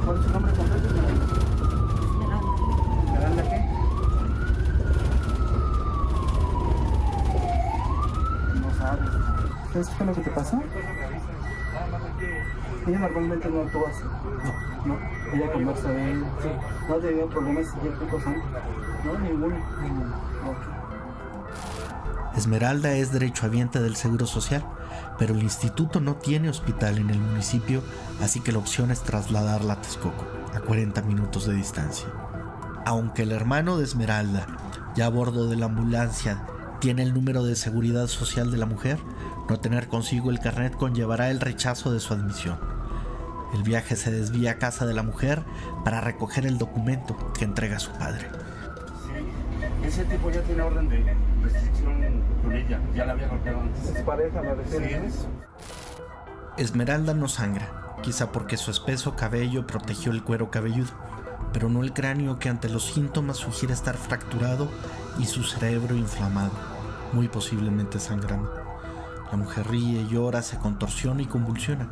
¿Cuál es tu nombre completo? ¿Esmeralda qué? No sabes. ¿Sabes qué fue lo que te pasó? Ella normalmente no actúa así. No. Ella conversa bien. Sí. ¿No ha tenido problemas psiquiátricos antes? No, ninguno. Okay. Esmeralda es derechohabiente del Seguro Social, pero el instituto no tiene hospital en el municipio, así que la opción es trasladarla a Texcoco, a 40 minutos de distancia. Aunque el hermano de Esmeralda, ya a bordo de la ambulancia, tiene el número de seguridad social de la mujer, no tener consigo el carnet conllevará el rechazo de su admisión. El viaje se desvía a casa de la mujer para recoger el documento que entrega a su padre. Ese tipo ya tiene orden de restricción con ella, ya la había golpeado antes. ¿Es pareja, me refiero? Sí. Esmeralda no sangra, quizá porque su espeso cabello protegió el cuero cabelludo, pero no el cráneo, que ante los síntomas sugiere estar fracturado y su cerebro inflamado, muy posiblemente sangrando. La mujer ríe, llora, se contorsiona y convulsiona.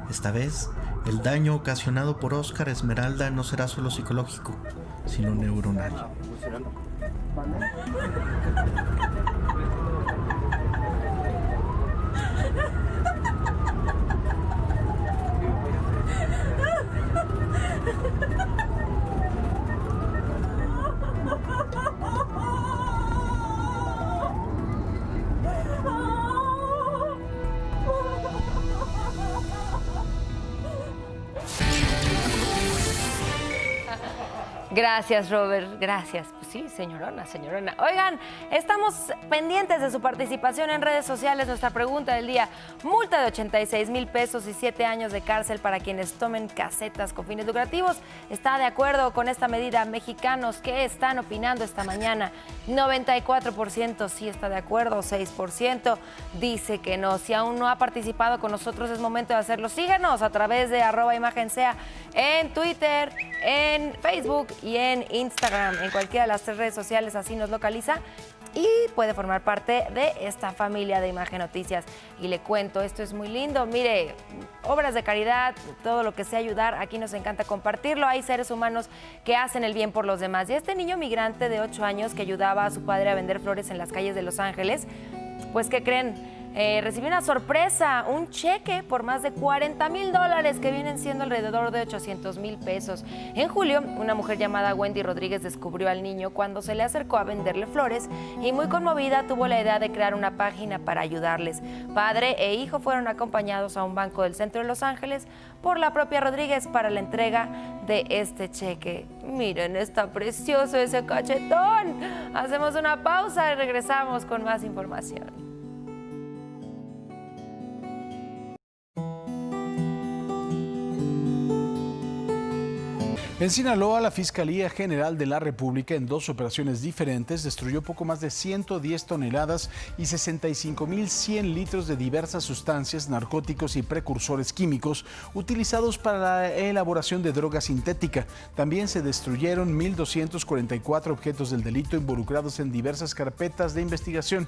Esta vez, el daño ocasionado por Oscar Esmeralda no será solo psicológico, sino neuronal. Gracias, Robert, gracias. Pues sí, señorona. Oigan, estamos pendientes de su participación en redes sociales. Nuestra pregunta del día: multa de 86,000 pesos y 7 años de cárcel para quienes tomen casetas con fines lucrativos. ¿Está de acuerdo con esta medida? Mexicanos, ¿qué están opinando esta mañana? 94% sí está de acuerdo, 6% dice que no. Si aún no ha participado con nosotros, es momento de hacerlo. Síganos a través de @imagen_sea en Twitter, en Facebook y en Instagram. En cualquiera de las 3 redes sociales, así nos localiza y puede formar parte de esta familia de Imagen Noticias. Y le cuento, esto es muy lindo. Mire, obras de caridad, todo lo que sea ayudar, aquí nos encanta compartirlo. Hay seres humanos que hacen el bien por los demás. Y este niño migrante de 8 años que ayudaba a su padre a vender flores en las calles de Los Ángeles, pues, ¿qué creen? Recibió una sorpresa, un cheque por más de $40,000, que vienen siendo alrededor de 800,000 pesos. En julio, una mujer llamada Wendy Rodríguez descubrió al niño cuando se le acercó a venderle flores y, muy conmovida, tuvo la idea de crear una página para ayudarles. Padre e hijo fueron acompañados a un banco del centro de Los Ángeles por la propia Rodríguez para la entrega de este cheque. Miren, está precioso ese cachetón. Hacemos una pausa y regresamos con más información. En Sinaloa, la Fiscalía General de la República, en 2 operaciones diferentes, destruyó poco más de 110 toneladas y 65,100 litros de diversas sustancias, narcóticos y precursores químicos utilizados para la elaboración de droga sintética. También se destruyeron 1,244 objetos del delito involucrados en diversas carpetas de investigación.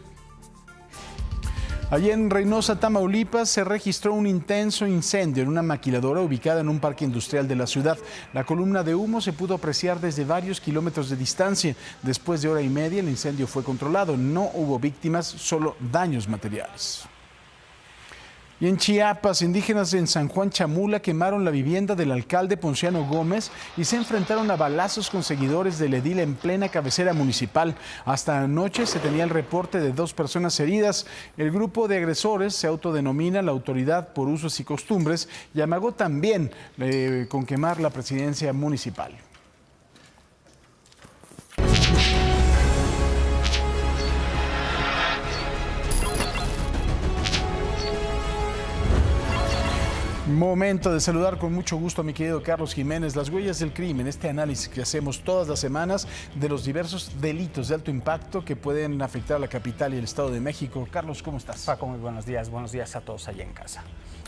Allí en Reynosa, Tamaulipas, se registró un intenso incendio en una maquiladora ubicada en un parque industrial de la ciudad. La columna de humo se pudo apreciar desde varios kilómetros de distancia. Después de hora y media, el incendio fue controlado. No hubo víctimas, solo daños materiales. Y en Chiapas, indígenas en San Juan Chamula quemaron la vivienda del alcalde Ponciano Gómez y se enfrentaron a balazos con seguidores del edil en plena cabecera municipal. Hasta anoche se tenía el reporte de 2 personas heridas. El grupo de agresores se autodenomina la Autoridad por Usos y Costumbres y amagó también con quemar la presidencia municipal. Momento de saludar con mucho gusto a mi querido Carlos Jiménez. Las huellas del crimen, este análisis que hacemos todas las semanas de los diversos delitos de alto impacto que pueden afectar a la capital y el Estado de México. Carlos, ¿cómo estás? Paco, muy buenos días a todos allá en casa.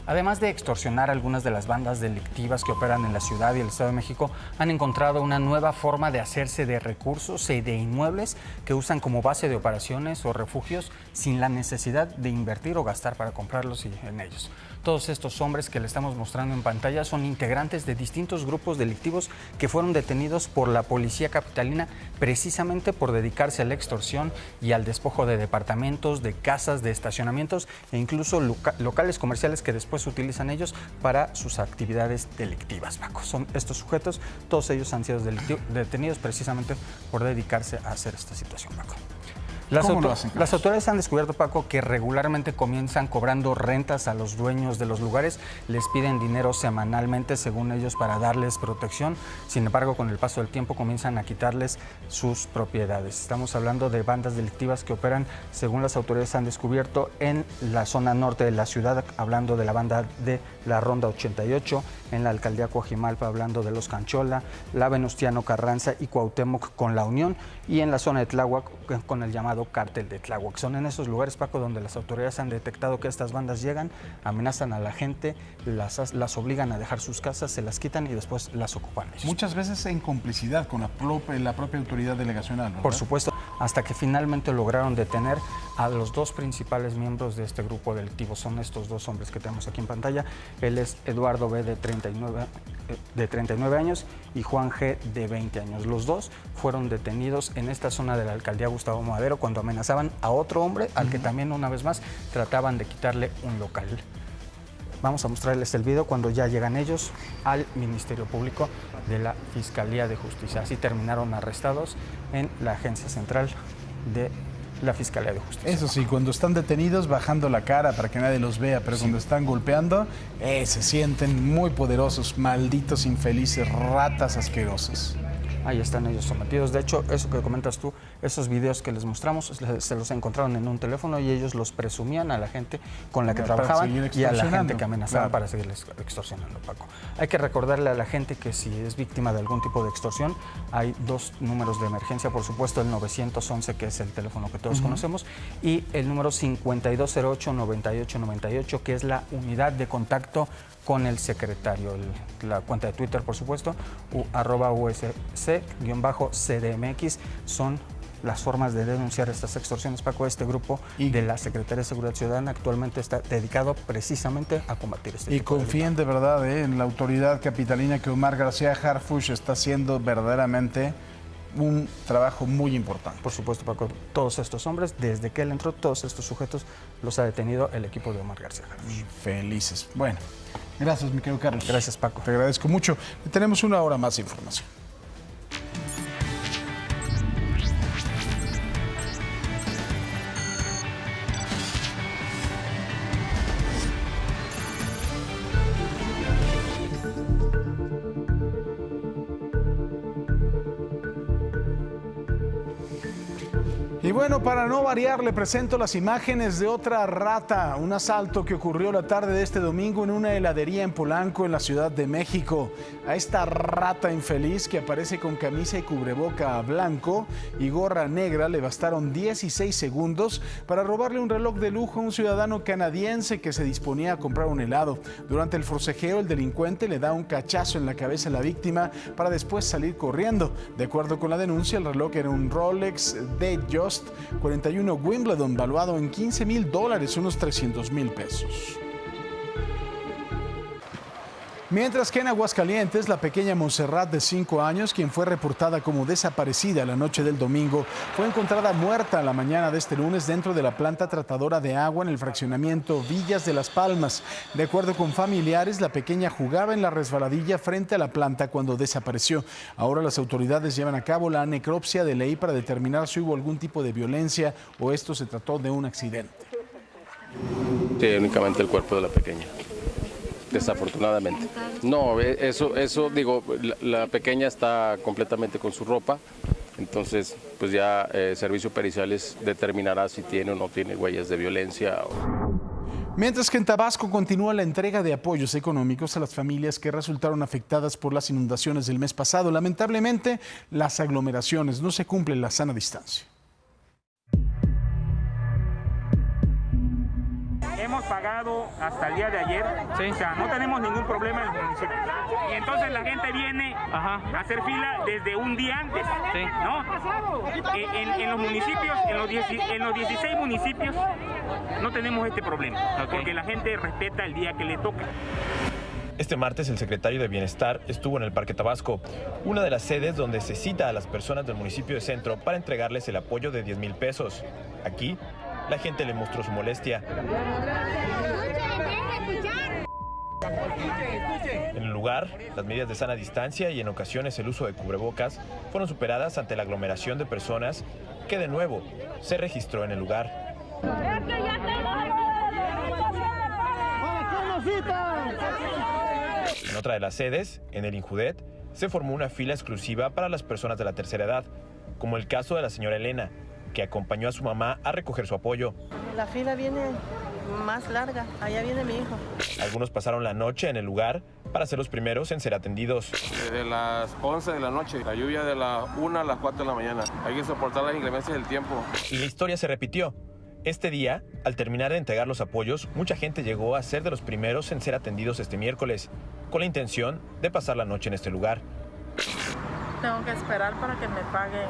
Además de extorsionar, algunas de las bandas delictivas que operan en la ciudad y el Estado de México han encontrado una nueva forma de hacerse de recursos y de inmuebles que usan como base de operaciones o refugios sin la necesidad de invertir o gastar para comprarlos en ellos. Todos estos hombres que le estamos mostrando en pantalla son integrantes de distintos grupos delictivos que fueron detenidos por la policía capitalina precisamente por dedicarse a la extorsión y al despojo de departamentos, de casas, de estacionamientos e incluso locales comerciales que después utilizan ellos para sus actividades delictivas, Paco. Son estos sujetos, todos ellos han sido detenidos precisamente por dedicarse a hacer esta situación, Paco. Las autoridades han descubierto, Paco, que regularmente comienzan cobrando rentas a los dueños de los lugares, les piden dinero semanalmente, según ellos, para darles protección. Sin embargo, con el paso del tiempo comienzan a quitarles sus propiedades. Estamos hablando de bandas delictivas que operan, según las autoridades han descubierto, en la zona norte de la ciudad, hablando de la banda de la Ronda 88, en la alcaldía Coajimalpa, hablando de los Canchola, la Venustiano Carranza y Cuauhtémoc con la Unión, y en la zona de Tláhuac con el llamado Cártel de Tláhuac. Son en esos lugares, Paco, donde las autoridades han detectado que estas bandas llegan, amenazan a la gente, las obligan a dejar sus casas, se las quitan y después las ocupan ellos. Muchas veces en complicidad con la propia autoridad delegacional, ¿verdad? Por supuesto, hasta que finalmente lograron detener a los 2 principales miembros de este grupo delictivo. Son estos 2 hombres que tenemos aquí en pantalla. Él es Eduardo B. de 39 años y Juan G. de 20 años. Los 2 fueron detenidos en esta zona de la alcaldía Gustavo Madero cuando amenazaban a otro hombre al que también una vez más trataban de quitarle un local. Vamos a mostrarles el video cuando ya llegan ellos al Ministerio Público de la Fiscalía de Justicia. Así terminaron arrestados en la agencia central de la Fiscalía de Justicia. Eso sí, cuando están detenidos bajando la cara para que nadie los vea, pero cuando están golpeando, se sienten muy poderosos, malditos infelices, ratas asquerosas. Ahí están ellos sometidos. De hecho, eso que comentas tú, esos videos que les mostramos, se los encontraron en un teléfono y ellos los presumían a la gente con la que trabajaban y a la gente que amenazaban para seguirles extorsionando, Paco. Hay que recordarle a la gente que si es víctima de algún tipo de extorsión, hay 2 números de emergencia, por supuesto, el 911, que es el teléfono que todos conocemos, y el número 5208-9898, que es la unidad de contacto con el secretario. La cuenta de Twitter, por supuesto, @USC_CDMX, son las formas de denunciar estas extorsiones, Paco. Este grupo de la Secretaría de Seguridad Ciudadana actualmente está dedicado precisamente a combatir este tipo de delitos. Confíen de verdad en la autoridad capitalina, que Omar García Harfuch está haciendo verdaderamente un trabajo muy importante. Por supuesto, Paco, todos estos hombres, desde que él entró, todos estos sujetos los ha detenido el equipo de Omar García Harfuch. Felices. Bueno, gracias, mi querido Carlos. Gracias, Paco. Te agradezco mucho. Tenemos una hora más de información. Y bueno, para no variar, le presento las imágenes de otra rata, un asalto que ocurrió la tarde de este domingo en una heladería en Polanco, en la Ciudad de México. A esta rata infeliz, que aparece con camisa y cubreboca blanco y gorra negra, le bastaron 16 segundos para robarle un reloj de lujo a un ciudadano canadiense que se disponía a comprar un helado. Durante el forcejeo, el delincuente le da un cachazo en la cabeza a la víctima para después salir corriendo. De acuerdo con la denuncia, el reloj era un Rolex Datejust 41 Wimbledon, valuado en $15,000, unos 300,000 pesos. Mientras que en Aguascalientes, la pequeña Montserrat, de 5 años, quien fue reportada como desaparecida la noche del domingo, fue encontrada muerta la mañana de este lunes dentro de la planta tratadora de agua en el fraccionamiento Villas de las Palmas. De acuerdo con familiares, la pequeña jugaba en la resbaladilla frente a la planta cuando desapareció. Ahora las autoridades llevan a cabo la necropsia de ley para determinar si hubo algún tipo de violencia o esto se trató de un accidente. Sí, únicamente el cuerpo de la pequeña. Desafortunadamente. No, eso digo, la pequeña está completamente con su ropa, entonces pues ya Servicio Periciales determinará si tiene o no tiene huellas de violencia. Mientras que en Tabasco continúa la entrega de apoyos económicos a las familias que resultaron afectadas por las inundaciones del mes pasado. Lamentablemente, las aglomeraciones no se cumplen la sana distancia. Hemos pagado hasta el día de ayer, o sea, no tenemos ningún problema en el municipio. Y entonces la gente viene a hacer fila desde un día antes, ¿no? En los municipios, en los 16 municipios, no tenemos este problema, porque la gente respeta el día que le toca. Este martes el secretario de Bienestar estuvo en el Parque Tabasco, una de las sedes donde se cita a las personas del municipio de Centro para entregarles el apoyo de 10,000 pesos. Aquí, la gente le mostró su molestia. En el lugar, las medidas de sana distancia y en ocasiones el uso de cubrebocas fueron superadas ante la aglomeración de personas que de nuevo se registró en el lugar. En otra de las sedes, en el Injudet, se formó una fila exclusiva para las personas de la tercera edad, como el caso de la señora Elena, que acompañó a su mamá a recoger su apoyo. La fila viene más larga, allá viene mi hijo. Algunos pasaron la noche en el lugar para ser los primeros en ser atendidos. Desde las 11 de la noche, la lluvia de las 1 a las 4 de la mañana. Hay que soportar las inclemencias del tiempo. Y la historia se repitió. Este día, al terminar de entregar los apoyos, mucha gente llegó a ser de los primeros en ser atendidos este miércoles, con la intención de pasar la noche en este lugar. Tengo que esperar para que me paguen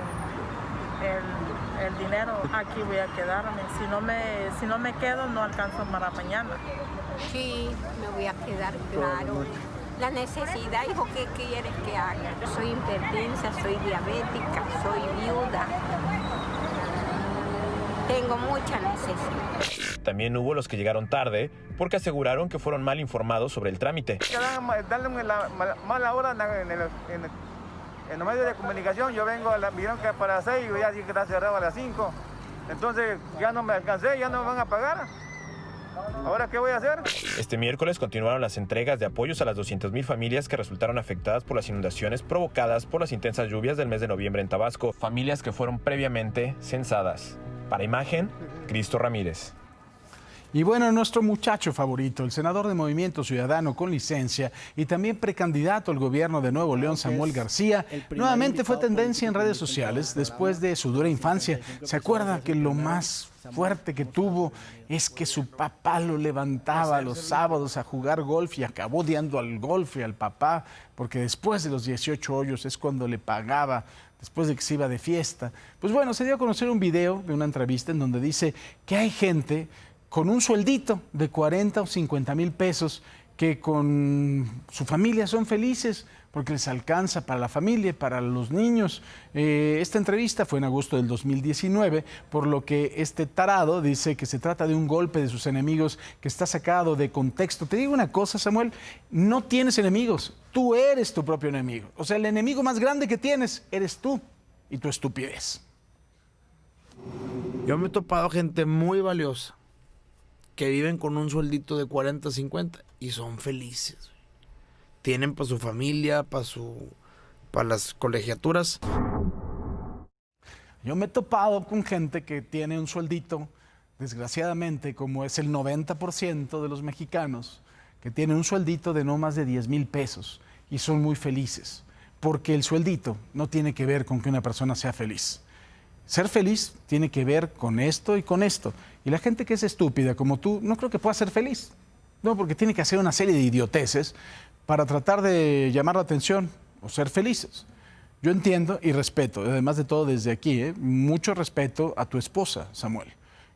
el dinero. Aquí voy a quedarme. Si no me quedo, no alcanzo para mañana. Sí, me voy a quedar, claro. La necesidad, hijo, ¿qué quieres que haga? Soy hipertensa, soy diabética, soy viuda. Tengo mucha necesidad. También hubo los que llegaron tarde porque aseguraron que fueron mal informados sobre el trámite. Darle la mala hora en los medios de comunicación. Yo vieron que para las 6 y ya sí que está cerrado a las 5. Entonces ya no me alcancé, ya no me van a pagar. ¿Ahora qué voy a hacer? Este miércoles continuaron las entregas de apoyos a las 200,000 familias que resultaron afectadas por las inundaciones provocadas por las intensas lluvias del mes de noviembre en Tabasco. Familias que fueron previamente censadas. Para Imagen, Cristo Ramírez. Y bueno, nuestro muchacho favorito, el senador de Movimiento Ciudadano con licencia y también precandidato al gobierno de Nuevo León, Samuel García, nuevamente fue tendencia en redes sociales después de su dura infancia. ¿Se acuerda que lo más fuerte que tuvo es que su papá lo levantaba los sábados a jugar golf y acabó odiando al golf y al papá, porque después de los 18 hoyos es cuando le pagaba, después de que se iba de fiesta? Pues bueno, se dio a conocer un video de una entrevista en donde dice que hay gente con un sueldito de 40 o 50 mil pesos que con su familia son felices porque les alcanza para la familia, para los niños. Esta entrevista fue en agosto del 2019, por lo que este tarado dice que se trata de un golpe de sus enemigos que está sacado de contexto. Te digo una cosa, Samuel, no tienes enemigos, tú eres tu propio enemigo. O sea, el enemigo más grande que tienes eres tú y tu estupidez. Yo me he topado gente muy valiosa que viven con un sueldito de 40, 50 y son felices. Tienen para su familia, para las colegiaturas. Yo me he topado con gente que tiene un sueldito, desgraciadamente, como es el 90% de los mexicanos, que tiene un sueldito de no más de 10,000 pesos y son muy felices, porque el sueldito no tiene que ver con que una persona sea feliz. Ser feliz tiene que ver con esto y con esto. Y la gente que es estúpida como tú, no creo que pueda ser feliz. No, porque tiene que hacer una serie de idioteces para tratar de llamar la atención o ser felices. Yo entiendo y respeto, además de todo desde aquí, mucho respeto a tu esposa, Samuel,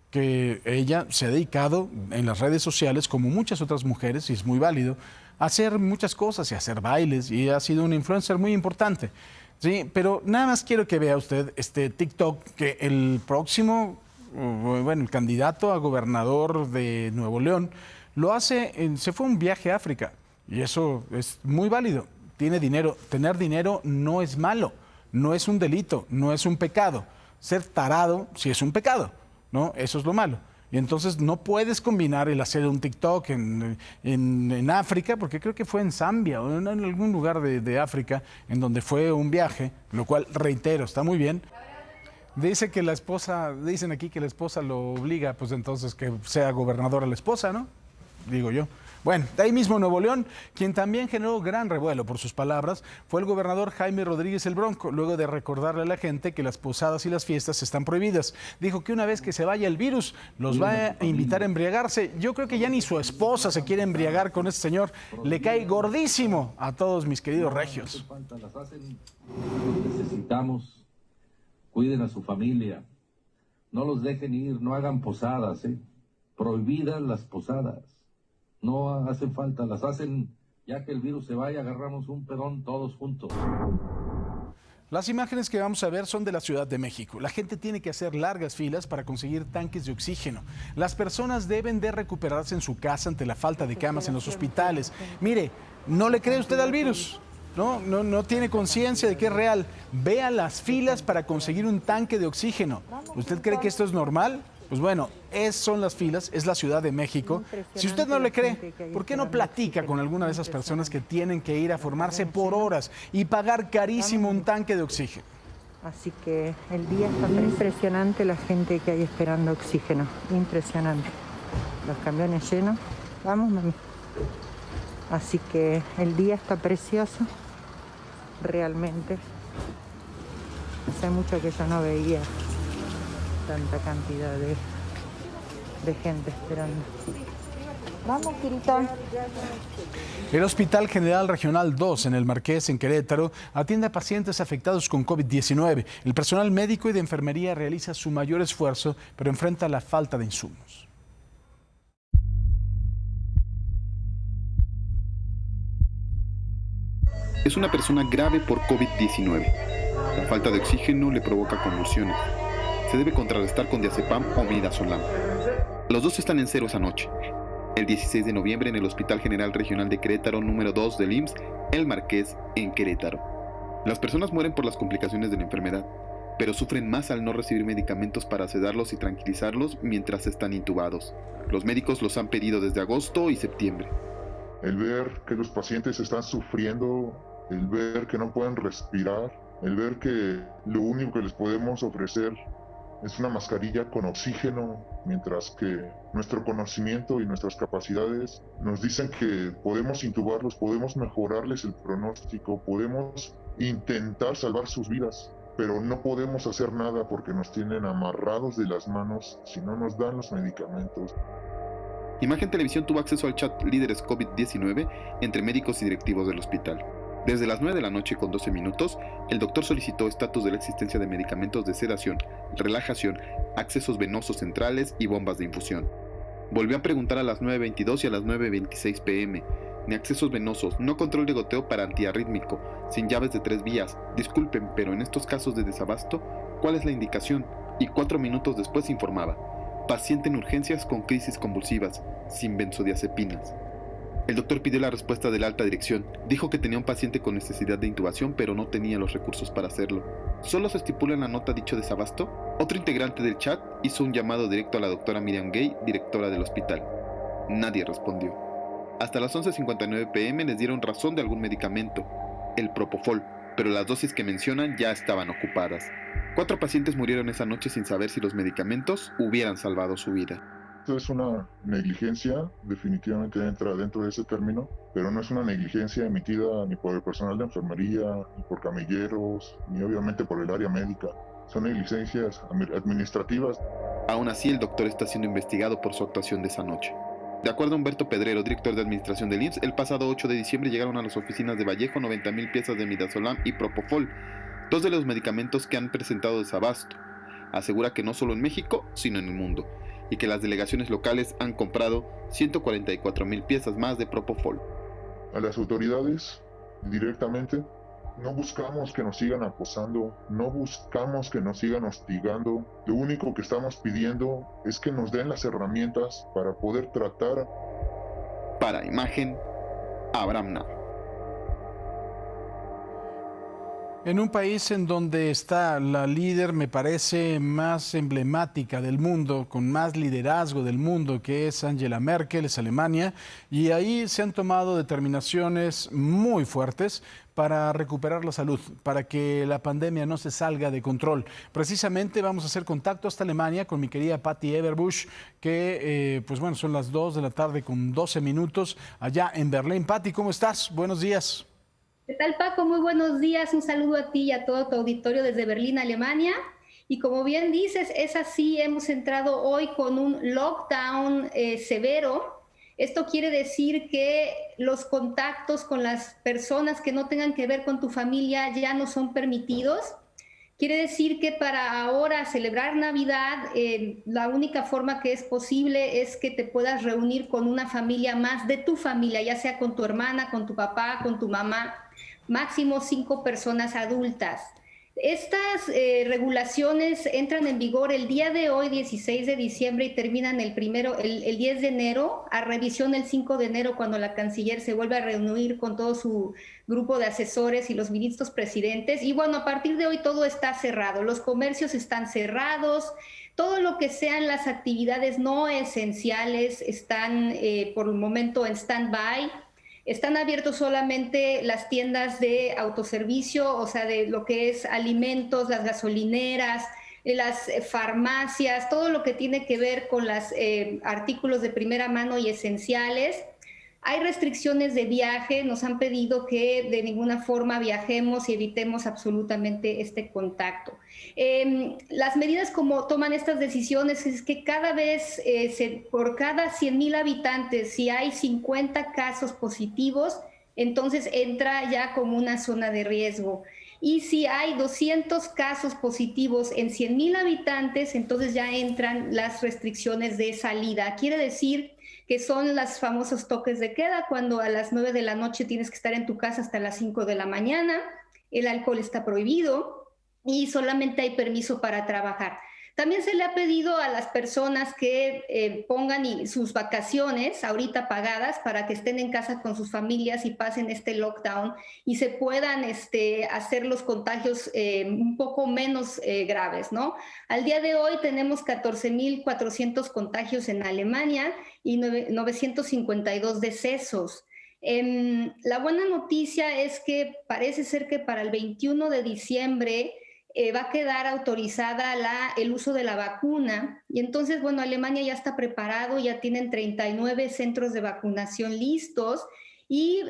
que ella se ha dedicado en las redes sociales, como muchas otras mujeres, y es muy válido, a hacer muchas cosas y a hacer bailes, y ha sido una influencer muy importante. Sí, pero nada más quiero que vea usted este TikTok, que el próximo, bueno, el candidato a gobernador de Nuevo León lo hace, se fue a un viaje a África y eso es muy válido. Tiene dinero, tener dinero no es malo, no es un delito, no es un pecado. Ser tarado sí es un pecado, ¿no? Eso es lo malo. Y entonces no puedes combinar el hacer un TikTok en África, porque creo que fue en Zambia o en algún lugar de África, en donde fue un viaje, lo cual, reitero, está muy bien. Dice que la esposa, dicen aquí que la esposa lo obliga, pues entonces que sea gobernadora la esposa, ¿no? Digo yo. Bueno, de ahí mismo Nuevo León, quien también generó gran revuelo por sus palabras, fue el gobernador Jaime Rodríguez el Bronco, luego de recordarle a la gente que las posadas y las fiestas están prohibidas. Dijo que una vez que se vaya el virus, los va a invitar a embriagarse. Yo creo que ya ni su esposa se quiere embriagar con este señor. Le cae gordísimo a todos mis queridos regios. Necesitamos, cuiden a su familia, no los dejen ir, no hagan posadas, prohibidas las posadas. No hacen falta, las hacen ya que el virus se vaya, agarramos un pedón todos juntos. Las imágenes que vamos a ver son de la Ciudad de México. La gente tiene que hacer largas filas para conseguir tanques de oxígeno. Las personas deben de recuperarse en su casa ante la falta de camas en los hospitales. Mire, ¿no le cree usted al virus? No tiene conciencia de que es real. Vea las filas para conseguir un tanque de oxígeno. ¿Usted cree que esto es normal? Pues bueno, son las filas, es la Ciudad de México. Si usted no le cree, ¿por qué no platica con alguna de esas personas que tienen que ir a formarse por horas y pagar carísimo un tanque de oxígeno? Así que el día está impresionante, la gente que hay esperando oxígeno, impresionante. Los camiones llenos, vamos mami. Así que el día está precioso, realmente. Hace mucho que yo no veía tanta cantidad de gente esperando. Vamos, Kirita. El Hospital General Regional 2 en el Marqués, en Querétaro, atiende a pacientes afectados con COVID-19. El personal médico y de enfermería realiza su mayor esfuerzo, pero enfrenta la falta de insumos. Es una persona grave por COVID-19. La falta de oxígeno le provoca convulsiones. Se debe contrarrestar con diazepam o midazolam. Los dos están en cero esa noche. El 16 de noviembre en el Hospital General Regional de Querétaro número 2 del IMSS, El Marqués, en Querétaro. Las personas mueren por las complicaciones de la enfermedad. pero sufren más al no recibir medicamentos para sedarlos y tranquilizarlos mientras están intubados. Los médicos los han pedido desde agosto y septiembre. El ver que los pacientes están sufriendo, el ver que no pueden respirar, el ver que lo único que les podemos ofrecer es una mascarilla con oxígeno, mientras que nuestro conocimiento y nuestras capacidades nos dicen que podemos intubarlos, podemos mejorarles el pronóstico, podemos intentar salvar sus vidas, pero no podemos hacer nada porque nos tienen amarrados de las manos si no nos dan los medicamentos. Imagen Televisión tuvo acceso al chat Líderes COVID-19 entre médicos y directivos del hospital. Desde las 9 de la noche con 12 minutos, el doctor solicitó estatus de la existencia de medicamentos de sedación, relajación, accesos venosos centrales y bombas de infusión. Volvió a preguntar a las 9:22 y a las 9:26 pm. Ni accesos venosos, no control de goteo para antiarrítmico, sin llaves de 3 vías. Disculpen, pero en estos casos de desabasto, ¿cuál es la indicación? Y 4 minutos después informaba: paciente en urgencias con crisis convulsivas, sin benzodiazepinas. El doctor pidió la respuesta de la alta dirección. Dijo que tenía un paciente con necesidad de intubación, pero no tenía los recursos para hacerlo. ¿Solo se estipula en la nota dicho desabasto? Otro integrante del chat hizo un llamado directo a la doctora Miriam Gay, directora del hospital. Nadie respondió. Hasta las 11:59 pm les dieron razón de algún medicamento, el Propofol, pero las dosis que mencionan ya estaban ocupadas. 4 pacientes murieron esa noche sin saber si los medicamentos hubieran salvado su vida. Esto es una negligencia, definitivamente entra dentro de ese término, pero no es una negligencia emitida ni por el personal de enfermería, ni por camilleros, ni obviamente por el área médica. Son negligencias administrativas. Aún así, el doctor está siendo investigado por su actuación de esa noche. De acuerdo a Humberto Pedrero, director de administración del IMSS, el pasado 8 de diciembre llegaron a las oficinas de Vallejo 90,000 piezas de midazolam y Propofol, 2 de los medicamentos que han presentado desabasto. Asegura que no solo en México, sino en el mundo, y que las delegaciones locales han comprado 144,000 piezas más de Propofol. A las autoridades, directamente, no buscamos que nos sigan acosando, no buscamos que nos sigan hostigando. Lo único que estamos pidiendo es que nos den las herramientas para poder tratar. Para Imagen, Abraham Nava. En un país en donde está la líder, me parece, más emblemática del mundo, con más liderazgo del mundo, que es Angela Merkel, es Alemania, y ahí se han tomado determinaciones muy fuertes para recuperar la salud, para que la pandemia no se salga de control. Precisamente vamos a hacer contacto hasta Alemania con mi querida Patti Eberbusch, que pues bueno, son las 2 de la tarde con 12 minutos allá en Berlín. Patti, ¿cómo estás? Buenos días. ¿Qué tal, Paco? Muy buenos días. Un saludo a ti y a todo tu auditorio desde Berlín, Alemania. Y como bien dices, es así, hemos entrado hoy con un lockdown severo. Esto quiere decir que los contactos con las personas que no tengan que ver con tu familia ya no son permitidos. Quiere decir que para ahora celebrar Navidad, la única forma que es posible es que te puedas reunir con una familia más de tu familia, ya sea con tu hermana, con tu papá, con tu mamá, máximo 5 personas adultas. Estas regulaciones entran en vigor el día de hoy, 16 de diciembre, y terminan el 10 de enero, a revisión el 5 de enero, cuando la canciller se vuelve a reunir con todo su grupo de asesores y los ministros presidentes. Y bueno, a partir de hoy todo está cerrado, los comercios están cerrados, todo lo que sean las actividades no esenciales están por el momento en stand-by. Están abiertos solamente las tiendas de autoservicio, o sea, de lo que es alimentos, las gasolineras, las farmacias, todo lo que tiene que ver con los artículos de primera mano y esenciales. Hay restricciones de viaje, nos han pedido que de ninguna forma viajemos y evitemos absolutamente este contacto. Las medidas como toman estas decisiones es que cada vez, por cada 100,000 habitantes, si hay 50 casos positivos, entonces entra ya como una zona de riesgo. Y si hay 200 casos positivos en 100,000 habitantes, entonces ya entran las restricciones de salida. Quiere decir que son los famosos toques de queda, cuando a las 9 de la noche tienes que estar en tu casa hasta las 5 de la mañana, el alcohol está prohibido y solamente hay permiso para trabajar. También se le ha pedido a las personas que pongan sus vacaciones ahorita pagadas para que estén en casa con sus familias y pasen este lockdown y se puedan hacer los contagios un poco menos graves, ¿no? Al día de hoy tenemos 14.400 contagios en Alemania y 952 decesos. La buena noticia es que parece ser que para el 21 de diciembre va a quedar autorizada el uso de la vacuna y entonces, bueno, Alemania ya está preparado, ya tienen 39 centros de vacunación listos y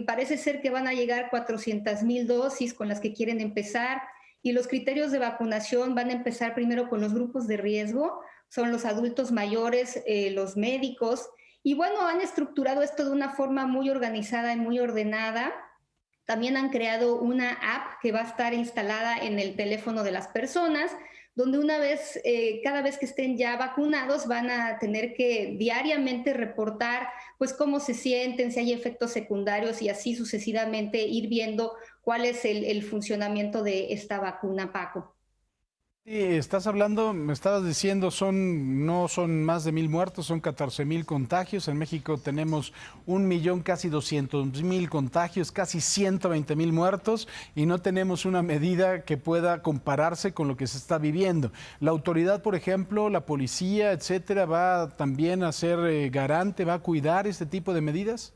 parece ser que van a llegar 400,000 dosis con las que quieren empezar y los criterios de vacunación van a empezar primero con los grupos de riesgo, son los adultos mayores, los médicos y bueno, han estructurado esto de una forma muy organizada y muy ordenada. También han creado una app que va a estar instalada en el teléfono de las personas, donde cada vez que estén ya vacunados van a tener que diariamente reportar pues cómo se sienten, si hay efectos secundarios y así sucesivamente ir viendo cuál es el funcionamiento de esta vacuna, Paco. Sí, estás hablando, me estabas diciendo, no son más de 1,000 muertos, son 14,000 contagios. En México tenemos 1,000,000, casi 200,000 contagios, casi 120,000 muertos y no tenemos una medida que pueda compararse con lo que se está viviendo. La autoridad, por ejemplo, la policía, etcétera, ¿va también a ser garante, va a cuidar este tipo de medidas?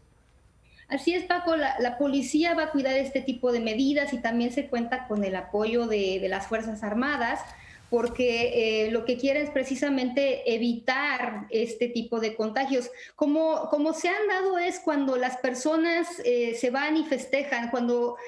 Así es, Paco, la policía va a cuidar este tipo de medidas y también se cuenta con el apoyo de las Fuerzas Armadas, porque lo que quieren es precisamente evitar este tipo de contagios. Como se han dado es cuando las personas se van y festejan, cuando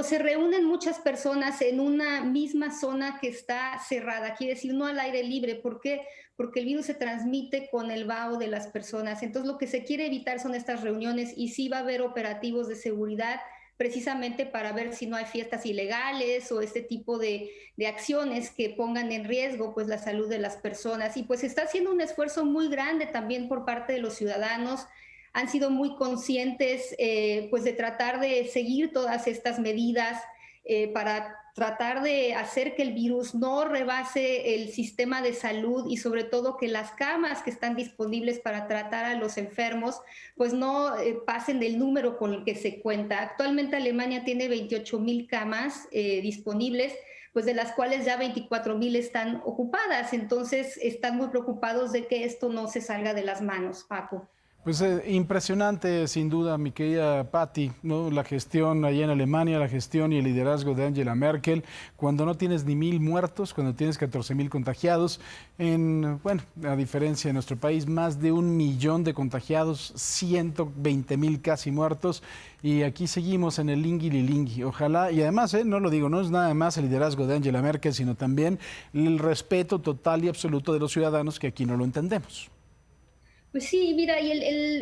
se reúnen muchas personas en una misma zona que está cerrada, quiere decir no al aire libre. ¿Por qué? Porque el virus se transmite con el vaho de las personas. Entonces lo que se quiere evitar son estas reuniones y sí va a haber operativos de seguridad precisamente para ver si no hay fiestas ilegales o este tipo de acciones que pongan en riesgo pues la salud de las personas. Y pues está haciendo un esfuerzo muy grande también por parte de los ciudadanos. Han sido muy conscientes pues de tratar de seguir todas estas medidas para tratar de hacer que el virus no rebase el sistema de salud y sobre todo que las camas que están disponibles para tratar a los enfermos pues no pasen del número con el que se cuenta. Actualmente Alemania tiene 28,000 camas disponibles, pues de las cuales ya 24,000 están ocupadas. Entonces están muy preocupados de que esto no se salga de las manos, Paco. Pues impresionante, sin duda, mi querida Patti, ¿no? La gestión allá en Alemania, la gestión y el liderazgo de Angela Merkel, cuando no tienes ni 1,000 muertos, cuando tienes 14,000 contagiados, a diferencia de nuestro país, más de 1,000,000 de contagiados, 120,000 casi muertos, y aquí seguimos en el lingui. Ojalá, y además, no lo digo, no es nada más el liderazgo de Angela Merkel, sino también el respeto total y absoluto de los ciudadanos que aquí no lo entendemos. Pues sí, mira, y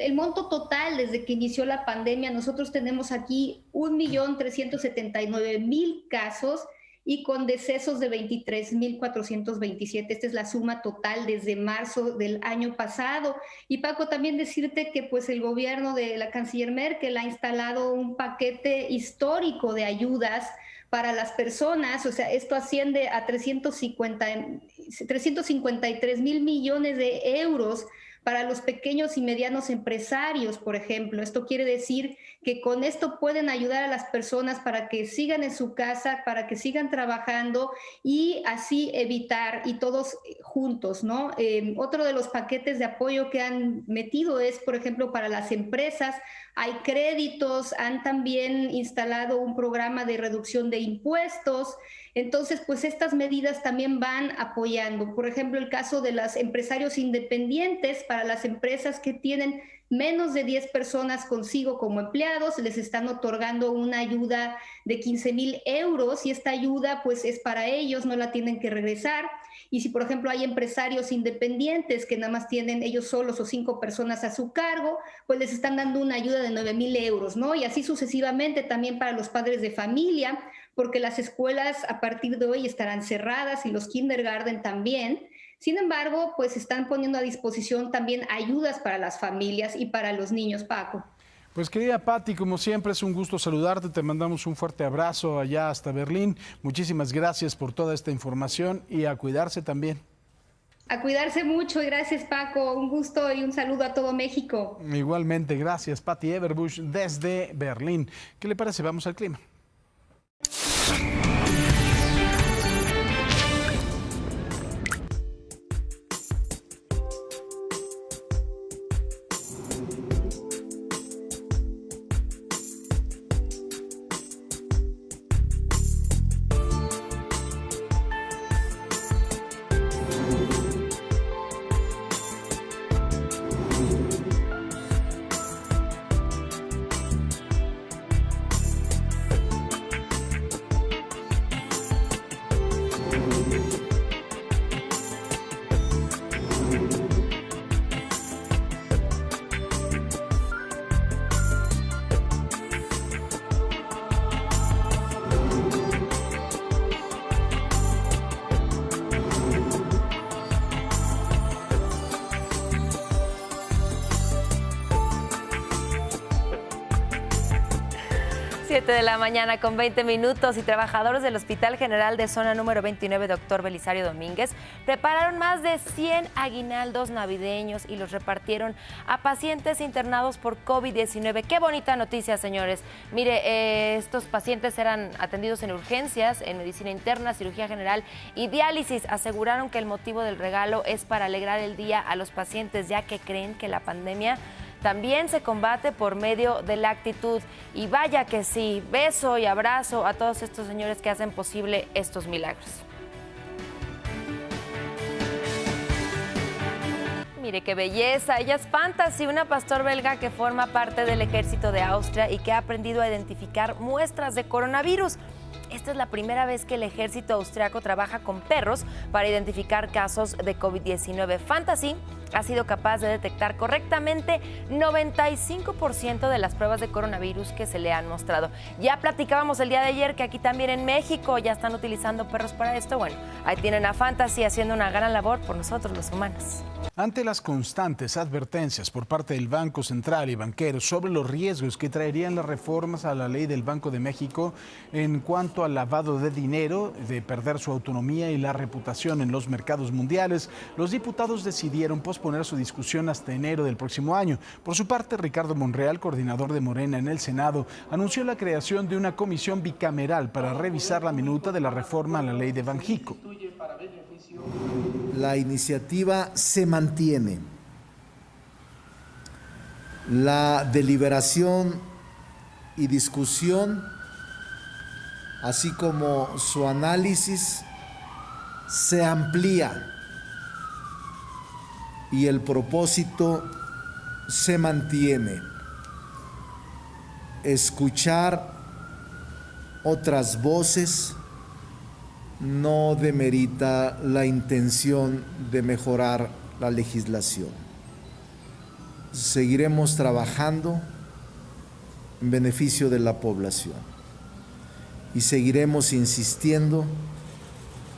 el monto total desde que inició la pandemia, nosotros tenemos aquí 1,379,000 casos y con decesos de 23,427. Esta es la suma total desde marzo del año pasado. Y Paco, también decirte que pues el gobierno de la canciller Merkel ha instalado un paquete histórico de ayudas para las personas, o sea, esto asciende a 353,000 millones de euros para los pequeños y medianos empresarios, por ejemplo. Esto quiere decir que con esto pueden ayudar a las personas para que sigan en su casa, para que sigan trabajando y así evitar, y todos juntos, ¿no? Otro de los paquetes de apoyo que han metido es, por ejemplo, para las empresas. Hay créditos, han también instalado un programa de reducción de impuestos. Entonces, pues estas medidas también van apoyando. Por ejemplo, el caso de los empresarios independientes, para las empresas que tienen menos de 10 personas consigo como empleados, les están otorgando una ayuda de 15,000 euros y esta ayuda pues es para ellos, no la tienen que regresar. Y si, por ejemplo, hay empresarios independientes que nada más tienen ellos solos o 5 personas a su cargo, pues les están dando una ayuda de 9,000 euros, ¿no? Y así sucesivamente también para los padres de familia, porque las escuelas a partir de hoy estarán cerradas y los kindergarten también. Sin embargo, pues están poniendo a disposición también ayudas para las familias y para los niños, Paco. Pues querida Patti, como siempre es un gusto saludarte, te mandamos un fuerte abrazo allá hasta Berlín. Muchísimas gracias por toda esta información y a cuidarse también. A cuidarse mucho y gracias, Paco. Un gusto y un saludo a todo México. Igualmente, gracias, Patti Everbush desde Berlín. ¿Qué le parece? Vamos al clima. De la mañana con 20 minutos y trabajadores del Hospital General de Zona número 29, Dr. Belisario Domínguez, prepararon más de 100 aguinaldos navideños y los repartieron a pacientes internados por COVID-19. Qué bonita noticia, señores. Mire, estos pacientes eran atendidos en urgencias, en medicina interna, cirugía general y diálisis. Aseguraron que el motivo del regalo es para alegrar el día a los pacientes, ya que creen que la pandemia también se combate por medio de la actitud. Y vaya que sí, beso y abrazo a todos estos señores que hacen posible estos milagros. Mire qué belleza, ella es Fantasy, una pastor belga que forma parte del ejército de Austria y que ha aprendido a identificar muestras de coronavirus. Esta es la primera vez que el ejército austriaco trabaja con perros para identificar casos de COVID-19. Fantasy ha sido capaz de detectar correctamente 95% de las pruebas de coronavirus que se le han mostrado. Ya platicábamos el día de ayer que aquí también en México ya están utilizando perros para esto. Bueno, ahí tienen a Fantasy haciendo una gran labor por nosotros los humanos. Ante las constantes advertencias por parte del Banco Central y banqueros sobre los riesgos que traerían las reformas a la ley del Banco de México en cuanto al lavado de dinero, de perder su autonomía y la reputación en los mercados mundiales, los diputados decidieron posponer su discusión hasta enero del próximo año. Por su parte, Ricardo Monreal, coordinador de Morena en el Senado, anunció la creación de una comisión bicameral para revisar la minuta de la reforma a la ley de Banjico. La iniciativa se mantiene. La deliberación y discusión, así como su análisis, se amplía y el propósito se mantiene. Escuchar otras voces no demerita la intención de mejorar la legislación. Seguiremos trabajando en beneficio de la población y seguiremos insistiendo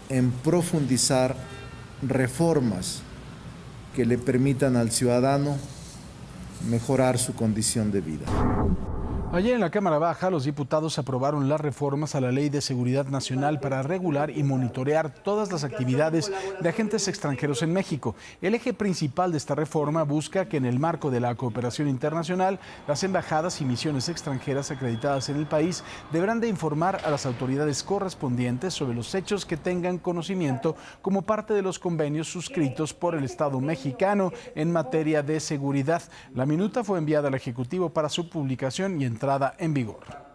en profundizar reformas que le permitan al ciudadano mejorar su condición de vida. Ayer en la Cámara Baja, los diputados aprobaron las reformas a la Ley de Seguridad Nacional para regular y monitorear todas las actividades de agentes extranjeros en México. El eje principal de esta reforma busca que en el marco de la cooperación internacional, las embajadas y misiones extranjeras acreditadas en el país deberán de informar a las autoridades correspondientes sobre los hechos que tengan conocimiento como parte de los convenios suscritos por el Estado mexicano en materia de seguridad. La minuta fue enviada al Ejecutivo para su publicación y entrada en vigor.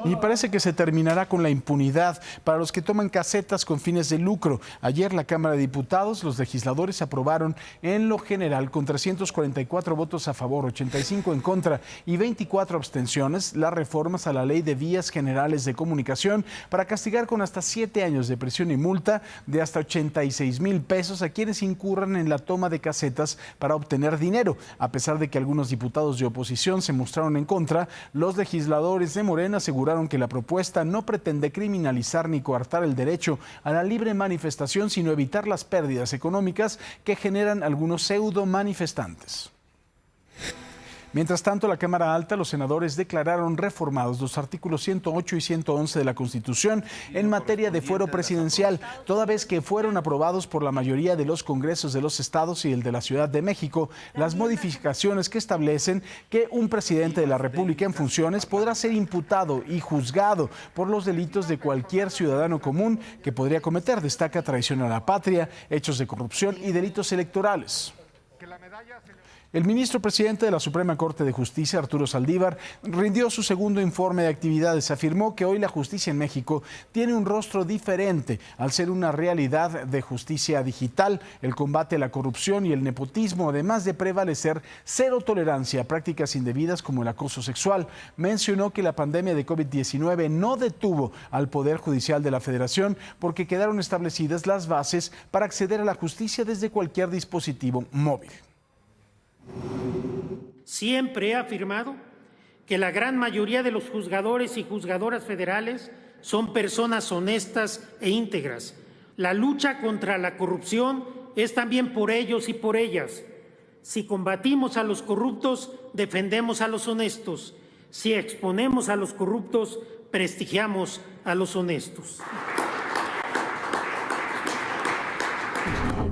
Y parece que se terminará con la impunidad para los que toman casetas con fines de lucro. Ayer la Cámara de Diputados, los legisladores aprobaron en lo general con 344 votos a favor, 85 en contra y 24 abstenciones las reformas a la Ley de Vías Generales de Comunicación para castigar con hasta 7 años de prisión y multa de hasta 86,000 pesos a quienes incurran en la toma de casetas para obtener dinero. A pesar de que algunos diputados de oposición se mostraron en contra, los legisladores de Morena aseguraron que la propuesta no pretende criminalizar ni coartar el derecho a la libre manifestación, sino evitar las pérdidas económicas que generan algunos pseudo manifestantes. Mientras tanto, la Cámara Alta, los senadores declararon reformados los artículos 108 y 111 de la Constitución en materia de fuero presidencial, toda vez que fueron aprobados por la mayoría de los congresos de los estados y el de la Ciudad de México, las modificaciones que establecen que un presidente de la República en funciones podrá ser imputado y juzgado por los delitos de cualquier ciudadano común que podría cometer, destaca traición a la patria, hechos de corrupción y delitos electorales. El ministro presidente de la Suprema Corte de Justicia, Arturo Saldívar, rindió su segundo informe de actividades. Afirmó que hoy la justicia en México tiene un rostro diferente al ser una realidad de justicia digital, el combate a la corrupción y el nepotismo, además de prevalecer cero tolerancia a prácticas indebidas como el acoso sexual. Mencionó que la pandemia de COVID-19 no detuvo al Poder Judicial de la Federación porque quedaron establecidas las bases para acceder a la justicia desde cualquier dispositivo móvil. Siempre he afirmado que la gran mayoría de los juzgadores y juzgadoras federales son personas honestas e íntegras. La lucha contra la corrupción es también por ellos y por ellas. Si combatimos a los corruptos, defendemos a los honestos. Si exponemos a los corruptos, prestigiamos a los honestos.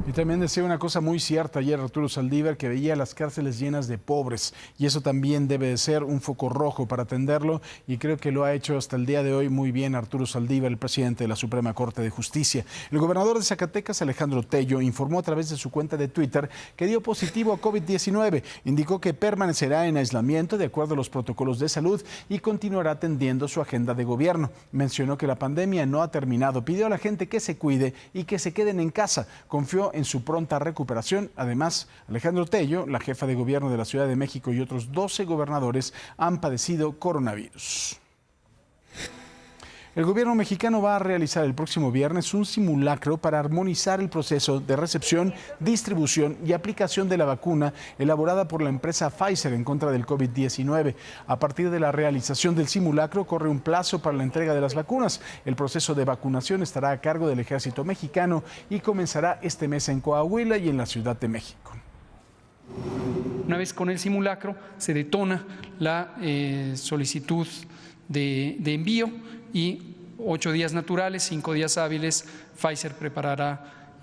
Y también decía una cosa muy cierta ayer Arturo Saldívar, que veía las cárceles llenas de pobres, y eso también debe de ser un foco rojo para atenderlo, y creo que lo ha hecho hasta el día de hoy muy bien Arturo Saldívar, el presidente de la Suprema Corte de Justicia. El gobernador de Zacatecas, Alejandro Tello, informó a través de su cuenta de Twitter que dio positivo a COVID-19. Indicó que permanecerá en aislamiento de acuerdo a los protocolos de salud y continuará atendiendo su agenda de gobierno. Mencionó que la pandemia no ha terminado, pidió a la gente que se cuide y que se queden en casa. Confió en su pronta recuperación. Además, Alejandro Tello, la jefa de gobierno de la Ciudad de México y otros 12 gobernadores han padecido coronavirus. El gobierno mexicano va a realizar el próximo viernes un simulacro para armonizar el proceso de recepción, distribución y aplicación de la vacuna elaborada por la empresa Pfizer en contra del COVID-19. A partir de la realización del simulacro, corre un plazo para la entrega de las vacunas. El proceso de vacunación estará a cargo del Ejército Mexicano y comenzará este mes en Coahuila y en la Ciudad de México. Una vez con el simulacro, se detona la solicitud de envío y 8 días naturales, 5 días hábiles, Pfizer preparará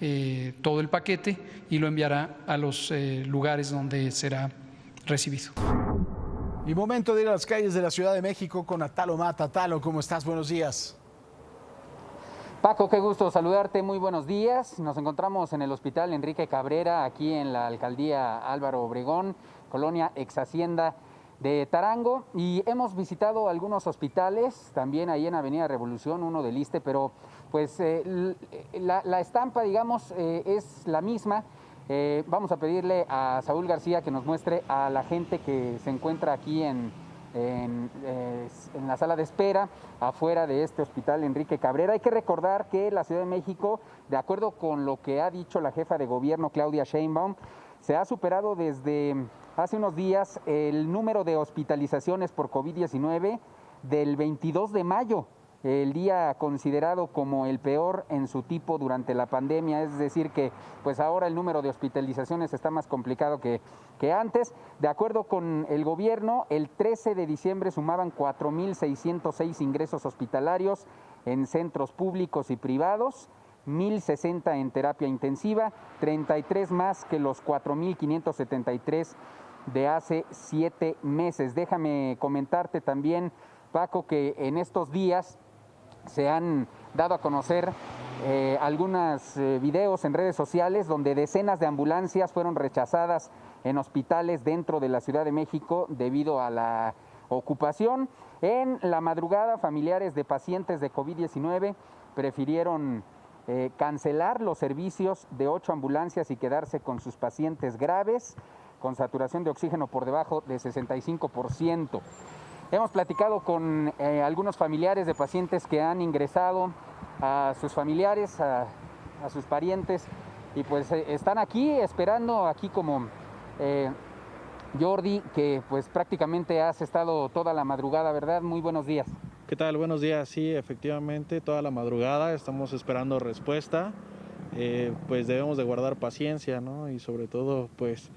todo el paquete y lo enviará a los lugares donde será recibido. Y momento de ir a las calles de la Ciudad de México con Atalo Mata. Atalo, ¿cómo estás? Buenos días. Paco, qué gusto saludarte, muy buenos días. Nos encontramos en el Hospital Enrique Cabrera, aquí en la Alcaldía Álvaro Obregón, colonia Ex Hacienda de Tarango, y hemos visitado algunos hospitales, también ahí en Avenida Revolución, uno del ISSSTE, pero pues la estampa, digamos, es la misma. Vamos a pedirle a Saúl García que nos muestre a la gente que se encuentra aquí en la sala de espera, afuera de este Hospital Enrique Cabrera. Hay que recordar que la Ciudad de México, de acuerdo con lo que ha dicho la jefa de gobierno, Claudia Sheinbaum, se ha superado desde hace unos días el número de hospitalizaciones por COVID-19 del 22 de mayo, el día considerado como el peor en su tipo durante la pandemia. Es decir que pues ahora el número de hospitalizaciones está más complicado que antes. De acuerdo con el gobierno, el 13 de diciembre sumaban 4.606 ingresos hospitalarios en centros públicos y privados, 1.060 en terapia intensiva, 33 más que los 4.573 de hace 7 meses. Déjame comentarte también, Paco, que en estos días se han dado a conocer algunos videos en redes sociales donde decenas de ambulancias fueron rechazadas en hospitales dentro de la Ciudad de México debido a la ocupación. En la madrugada, familiares de pacientes de COVID-19 prefirieron cancelar los servicios de 8 ambulancias y quedarse con sus pacientes graves, con saturación de oxígeno por debajo de 65%. Hemos platicado con algunos familiares de pacientes que han ingresado, a sus familiares, a sus parientes, y pues están aquí esperando, aquí como Jordi, que pues prácticamente has estado toda la madrugada, ¿verdad? Muy buenos días. ¿Qué tal? Buenos días. Sí, efectivamente, toda la madrugada estamos esperando respuesta. Pues debemos de guardar paciencia, ¿no? Y sobre todo, pues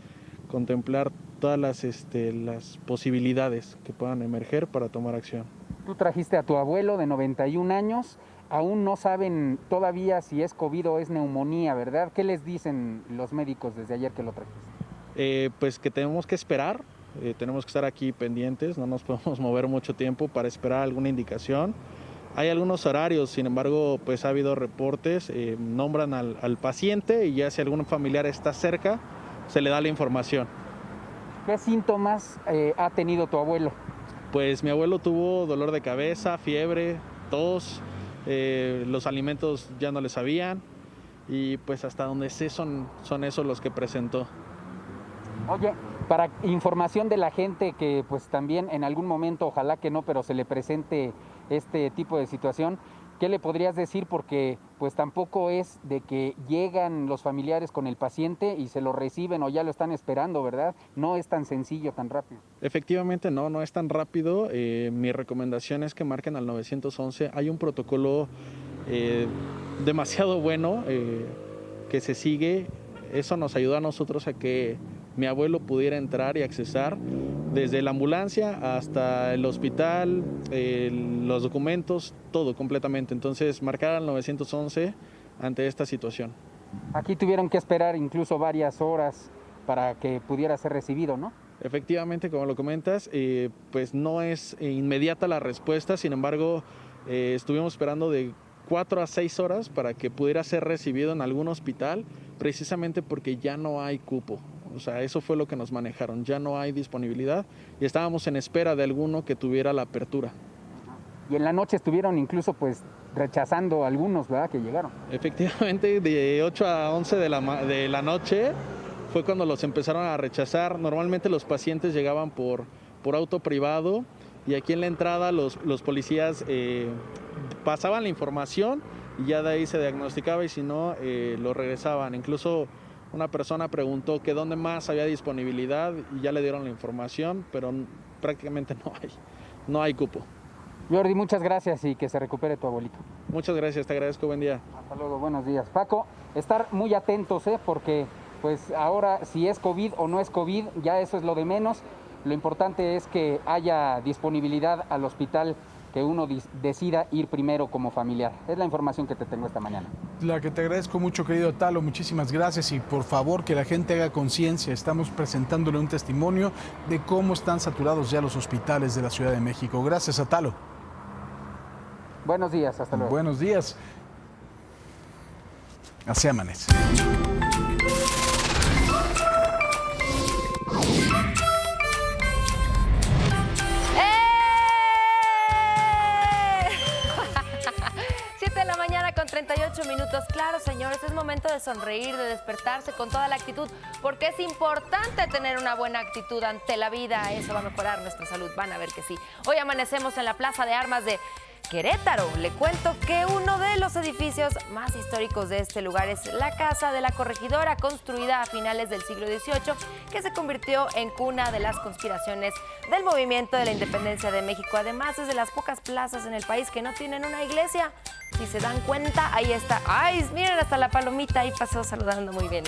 contemplar todas las posibilidades que puedan emerger para tomar acción. Tú trajiste a tu abuelo de 91 años, aún no saben todavía si es COVID o es neumonía, ¿verdad? ¿Qué les dicen los médicos desde ayer que lo trajiste? Pues que tenemos que esperar, tenemos que estar aquí pendientes, no nos podemos mover mucho tiempo para esperar alguna indicación. Hay algunos horarios, sin embargo, pues ha habido reportes, nombran al paciente y ya si algún familiar está cerca, se le da la información. ¿Qué síntomas ha tenido tu abuelo? Pues mi abuelo tuvo dolor de cabeza, fiebre, tos, los alimentos ya no le sabían y pues hasta donde sé son esos los que presentó. Oye, para información de la gente que pues también en algún momento, ojalá que no, pero se le presente este tipo de situación, ¿qué le podrías decir? Porque pues tampoco es de que llegan los familiares con el paciente y se lo reciben o ya lo están esperando, ¿verdad? No es tan sencillo, tan rápido. Efectivamente no es tan rápido. Mi recomendación es que marquen al 911. Hay un protocolo demasiado bueno que se sigue. Eso nos ayuda a nosotros a que mi abuelo pudiera entrar y accesar desde la ambulancia hasta el hospital, los documentos, todo completamente. Entonces, marcar al 911 ante esta situación. Aquí tuvieron que esperar incluso varias horas para que pudiera ser recibido, ¿no? Efectivamente, como lo comentas, pues no es inmediata la respuesta, sin embargo, estuvimos esperando de 4 a 6 horas para que pudiera ser recibido en algún hospital, precisamente porque ya no hay cupo. O sea, eso fue lo que nos manejaron, ya no hay disponibilidad y estábamos en espera de alguno que tuviera la apertura. Y en la noche estuvieron incluso pues rechazando a algunos, ¿verdad?, que llegaron. Efectivamente, de 8 a 11 de la noche fue cuando los empezaron a rechazar. Normalmente los pacientes llegaban por auto privado y aquí en la entrada los policías pasaban la información y ya de ahí se diagnosticaba y si no, lo regresaban. Incluso una persona preguntó que dónde más había disponibilidad y ya le dieron la información, pero prácticamente no hay cupo. Jordi, muchas gracias y que se recupere tu abuelito. Muchas gracias, te agradezco, buen día. Hasta luego, buenos días. Paco, estar muy atentos, porque pues ahora si es COVID o no es COVID, ya eso es lo de menos. Lo importante es que haya disponibilidad al hospital que uno decida ir primero como familiar. Es la información que te tengo esta mañana. La que te agradezco mucho, querido Talo, muchísimas gracias y por favor que la gente haga conciencia. Estamos presentándole un testimonio de cómo están saturados ya los hospitales de la Ciudad de México. Gracias a Talo. Buenos días, hasta luego. Buenos días. Así amanece. Con 38 minutos. Claro, señores, es momento de sonreír, de despertarse con toda la actitud, porque es importante tener una buena actitud ante la vida. Eso va a mejorar nuestra salud, van a ver que sí. Hoy amanecemos en la Plaza de Armas de Querétaro. Le cuento que uno de los edificios más históricos de este lugar es la Casa de la Corregidora, construida a finales del siglo XVIII, que se convirtió en cuna de las conspiraciones del movimiento de la independencia de México. Además, es de las pocas plazas en el país que no tienen una iglesia. Si se dan cuenta, ahí está. ¡Ay, miren, hasta la palomita ahí pasó saludando muy bien!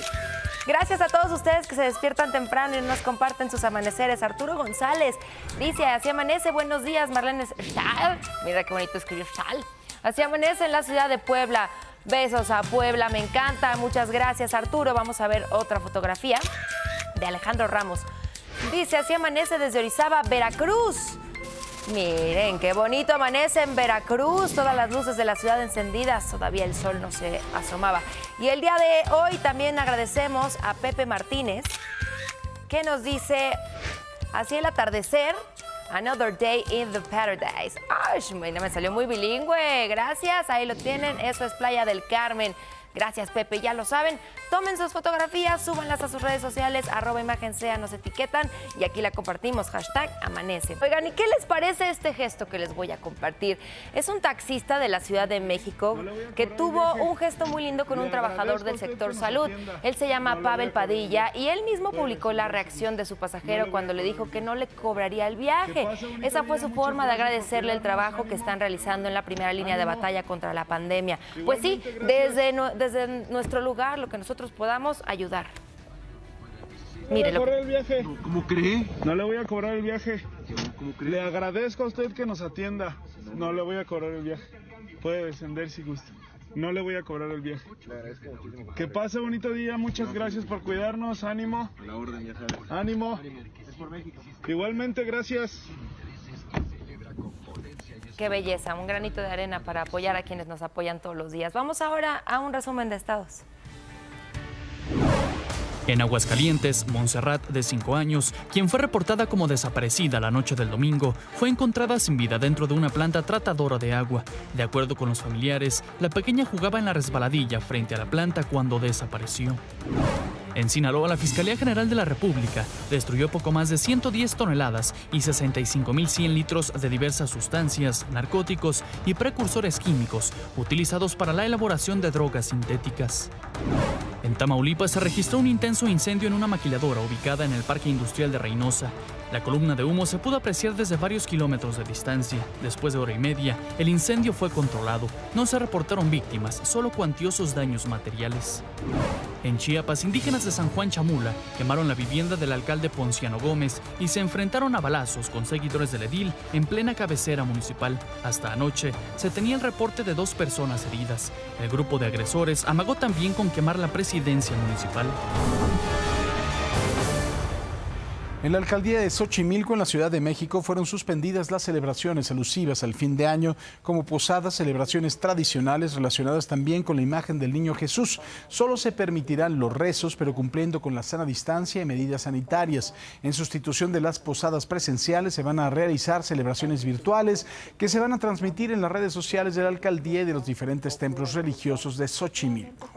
Gracias a todos ustedes que se despiertan temprano y nos comparten sus amaneceres. Arturo González dice, así amanece, buenos días, Marlene Stahl. Mira qué bonito escribió Stahl. Así amanece en la ciudad de Puebla. Besos a Puebla, me encanta. Muchas gracias, Arturo. Vamos a ver otra fotografía de Alejandro Ramos. Dice, así amanece desde Orizaba, Veracruz. Miren, qué bonito amanece en Veracruz, todas las luces de la ciudad encendidas, todavía el sol no se asomaba. Y el día de hoy también agradecemos a Pepe Martínez, que nos dice, así el atardecer, another day in the paradise. ¡Ay, me salió muy bilingüe! Gracias, ahí lo tienen, eso es Playa del Carmen. Gracias, Pepe, ya lo saben. Tomen sus fotografías, súbanlas a sus redes sociales, @imagen_sea, nos etiquetan y aquí la compartimos, #amanece. Oigan, ¿y qué les parece este gesto que les voy a compartir? Es un taxista de la Ciudad de México que tuvo un gesto muy lindo con un trabajador del sector salud. Él se llama Pavel Padilla y él mismo publicó la reacción de su pasajero cuando le dijo que no le cobraría el viaje. Esa fue su forma de agradecerle el trabajo que están realizando en la primera línea de batalla contra la pandemia. Pues sí, desde nuestro lugar, lo que nosotros podamos ayudar. Mire lo que... el viaje. ¿Cómo cree? No le voy a cobrar el viaje. ¿Cómo cree? Le agradezco a usted que nos atienda. No le voy a cobrar el viaje. Puede descender si gusta. No le voy a cobrar el viaje. Le agradezco muchísimo. Que pase bonito día. Muchas gracias por cuidarnos. Ánimo. La orden, ya sabes. Ánimo. Es por México. Igualmente, gracias. Qué belleza, un granito de arena para apoyar a quienes nos apoyan todos los días. Vamos ahora a un resumen de estados. En Aguascalientes, Montserrat, de 5 años, quien fue reportada como desaparecida la noche del domingo, fue encontrada sin vida dentro de una planta tratadora de agua. De acuerdo con los familiares, la pequeña jugaba en la resbaladilla frente a la planta cuando desapareció. En Sinaloa, la Fiscalía General de la República destruyó poco más de 110 toneladas y 65.100 litros de diversas sustancias, narcóticos y precursores químicos utilizados para la elaboración de drogas sintéticas. En Tamaulipas se registró un intenso incendio en una maquiladora ubicada en el Parque Industrial de Reynosa. La columna de humo se pudo apreciar desde varios kilómetros de distancia. Después de hora y media, el incendio fue controlado. No se reportaron víctimas, solo cuantiosos daños materiales. En Chiapas, indígenas de San Juan Chamula quemaron la vivienda del alcalde Ponciano Gómez y se enfrentaron a balazos con seguidores del edil en plena cabecera municipal. Hasta anoche se tenía el reporte de 2 personas heridas. El grupo de agresores amagó también con quemar la presidencia municipal. En la alcaldía de Xochimilco, en la Ciudad de México, fueron suspendidas las celebraciones alusivas al fin de año, como posadas, celebraciones tradicionales relacionadas también con la imagen del Niño Jesús. Solo se permitirán los rezos, pero cumpliendo con la sana distancia y medidas sanitarias. En sustitución de las posadas presenciales, se van a realizar celebraciones virtuales que se van a transmitir en las redes sociales de la alcaldía y de los diferentes templos religiosos de Xochimilco.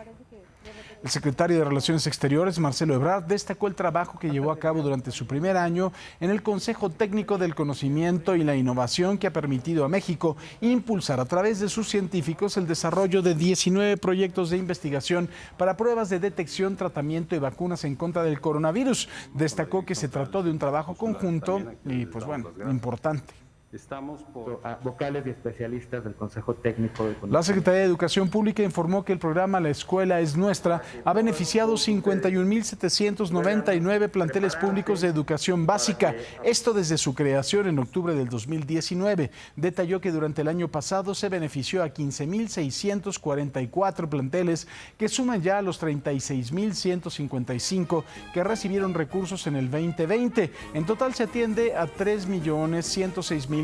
El secretario de Relaciones Exteriores, Marcelo Ebrard, destacó el trabajo que llevó a cabo durante su primer año en el Consejo Técnico del Conocimiento y la Innovación, que ha permitido a México impulsar a través de sus científicos el desarrollo de 19 proyectos de investigación para pruebas de detección, tratamiento y vacunas en contra del coronavirus. Destacó que se trató de un trabajo conjunto y, pues bueno, importante. Estamos por vocales y especialistas del Consejo Técnico de Conocimiento. La Secretaría de Educación Pública informó que el programa La Escuela es Nuestra ha beneficiado 51.799 planteles públicos de educación básica, esto desde su creación en octubre del 2019. Detalló que durante el año pasado se benefició a 15.644 planteles, que suman ya a los 36.155 que recibieron recursos en el 2020. En total se atiende a 3.106.569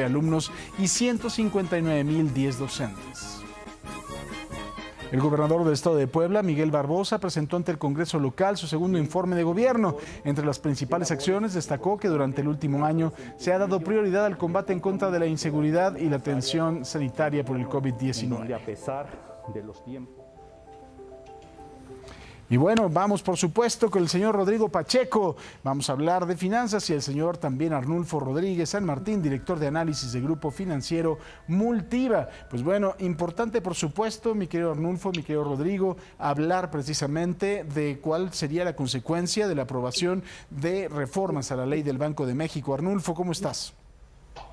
alumnos y 159.010 docentes. El gobernador del estado de Puebla, Miguel Barbosa, presentó ante el Congreso local su segundo informe de gobierno. Entre las principales acciones destacó que durante el último año se ha dado prioridad al combate en contra de la inseguridad y la atención sanitaria por el COVID-19. A pesar de los tiempos. Y bueno, vamos por supuesto con el señor Rodrigo Pacheco. Vamos a hablar de finanzas y el señor también Arnulfo Rodríguez San Martín, director de análisis de Grupo Financiero Multiva. Pues bueno, importante por supuesto, mi querido Arnulfo, mi querido Rodrigo, hablar precisamente de cuál sería la consecuencia de la aprobación de reformas a la ley del Banco de México. Arnulfo, ¿cómo estás?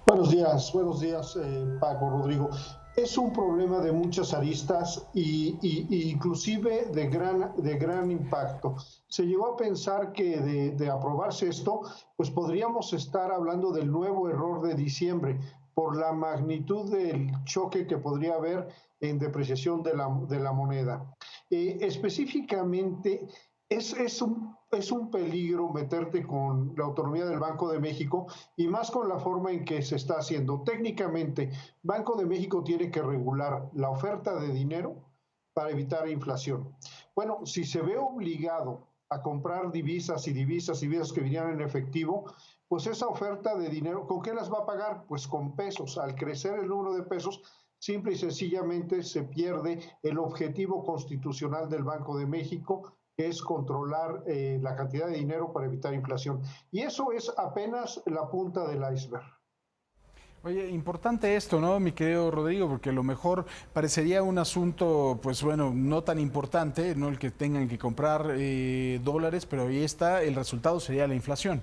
Buenos días, Paco, Rodrigo. Es un problema de muchas aristas y inclusive de gran impacto. Se llegó a pensar que de aprobarse esto, pues podríamos estar hablando del nuevo error de diciembre por la magnitud del choque que podría haber en depreciación de la moneda. Específicamente, es un peligro meterte con la autonomía del Banco de México y más con la forma en que se está haciendo. Técnicamente, Banco de México tiene que regular la oferta de dinero para evitar inflación. Bueno, si se ve obligado a comprar divisas que vinieran en efectivo, pues esa oferta de dinero, ¿con qué las va a pagar? Pues con pesos. Al crecer el número de pesos, simple y sencillamente se pierde el objetivo constitucional del Banco de México, que es controlar la cantidad de dinero para evitar inflación. Y eso es apenas la punta del iceberg. Oye, importante esto, ¿no, mi querido Rodrigo? Porque a lo mejor parecería un asunto, pues bueno, no tan importante, no el que tengan que comprar dólares, pero ahí está, el resultado sería la inflación.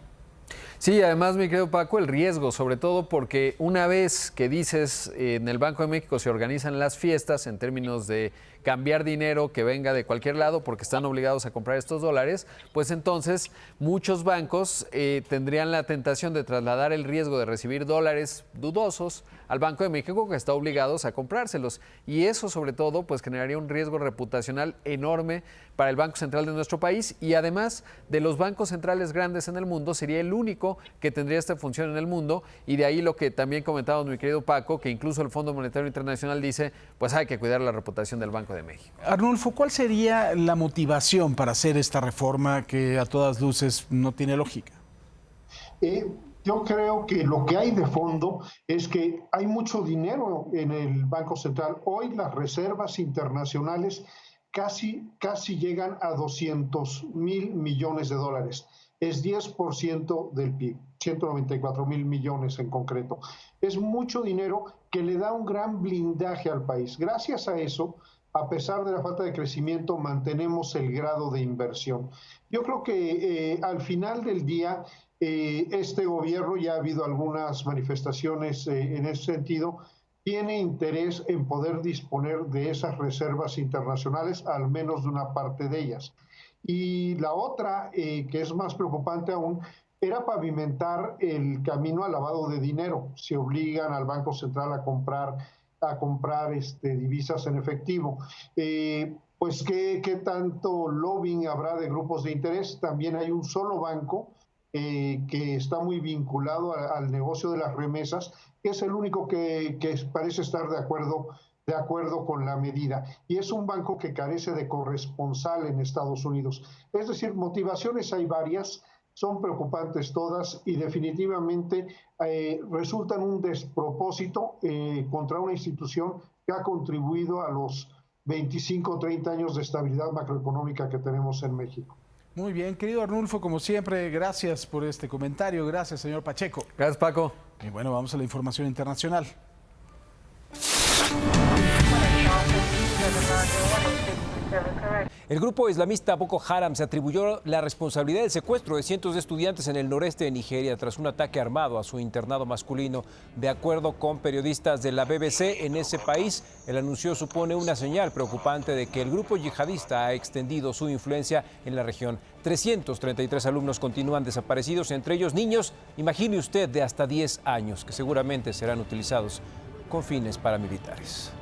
Sí, además, mi querido Paco, el riesgo, sobre todo porque una vez que dices en el Banco de México se organizan las fiestas en términos de cambiar dinero que venga de cualquier lado porque están obligados a comprar estos dólares, pues entonces muchos bancos tendrían la tentación de trasladar el riesgo de recibir dólares dudosos al Banco de México, que está obligados a comprárselos. Y eso, sobre todo, pues generaría un riesgo reputacional enorme para el Banco Central de nuestro país, y además de los bancos centrales grandes en el mundo, sería el único que tendría esta función en el mundo, y de ahí lo que también comentaba mi querido Paco, que incluso el Fondo Monetario Internacional dice, pues hay que cuidar la reputación del Banco de México. Arnulfo, ¿cuál sería la motivación para hacer esta reforma que a todas luces no tiene lógica? Yo creo que lo que hay de fondo es que hay mucho dinero en el Banco Central. Hoy las reservas internacionales casi llegan a 200,000 millones de dólares. Es 10% del PIB, 194,000 millones en concreto. Es mucho dinero que le da un gran blindaje al país. Gracias a eso, a pesar de la falta de crecimiento, mantenemos el grado de inversión. Yo creo que al final del día, este gobierno, ya ha habido algunas manifestaciones en ese sentido, tiene interés en poder disponer de esas reservas internacionales, al menos de una parte de ellas. Y la otra, que es más preocupante aún, era pavimentar el camino al lavado de dinero. Se obligan al Banco Central a comprar divisas en efectivo. Pues ¿qué tanto lobbying habrá de grupos de interés? También hay un solo banco que está muy vinculado al negocio de las remesas, que es el único que parece estar de acuerdo con la medida. Y es un banco que carece de corresponsal en Estados Unidos. Es decir, motivaciones hay varias, son preocupantes todas y definitivamente resultan un despropósito contra una institución que ha contribuido a los 25 o 30 años de estabilidad macroeconómica que tenemos en México. Muy bien, querido Arnulfo, como siempre, gracias por este comentario. Gracias, señor Pacheco. Gracias, Paco. Y bueno, vamos a la información internacional. El grupo islamista Boko Haram se atribuyó la responsabilidad del secuestro de cientos de estudiantes en el noreste de Nigeria tras un ataque armado a su internado masculino. De acuerdo con periodistas de la BBC en ese país, el anuncio supone una señal preocupante de que el grupo yihadista ha extendido su influencia en la región. 333 alumnos continúan desaparecidos, entre ellos niños, imagine usted, de hasta 10 años, que seguramente serán utilizados con fines paramilitares.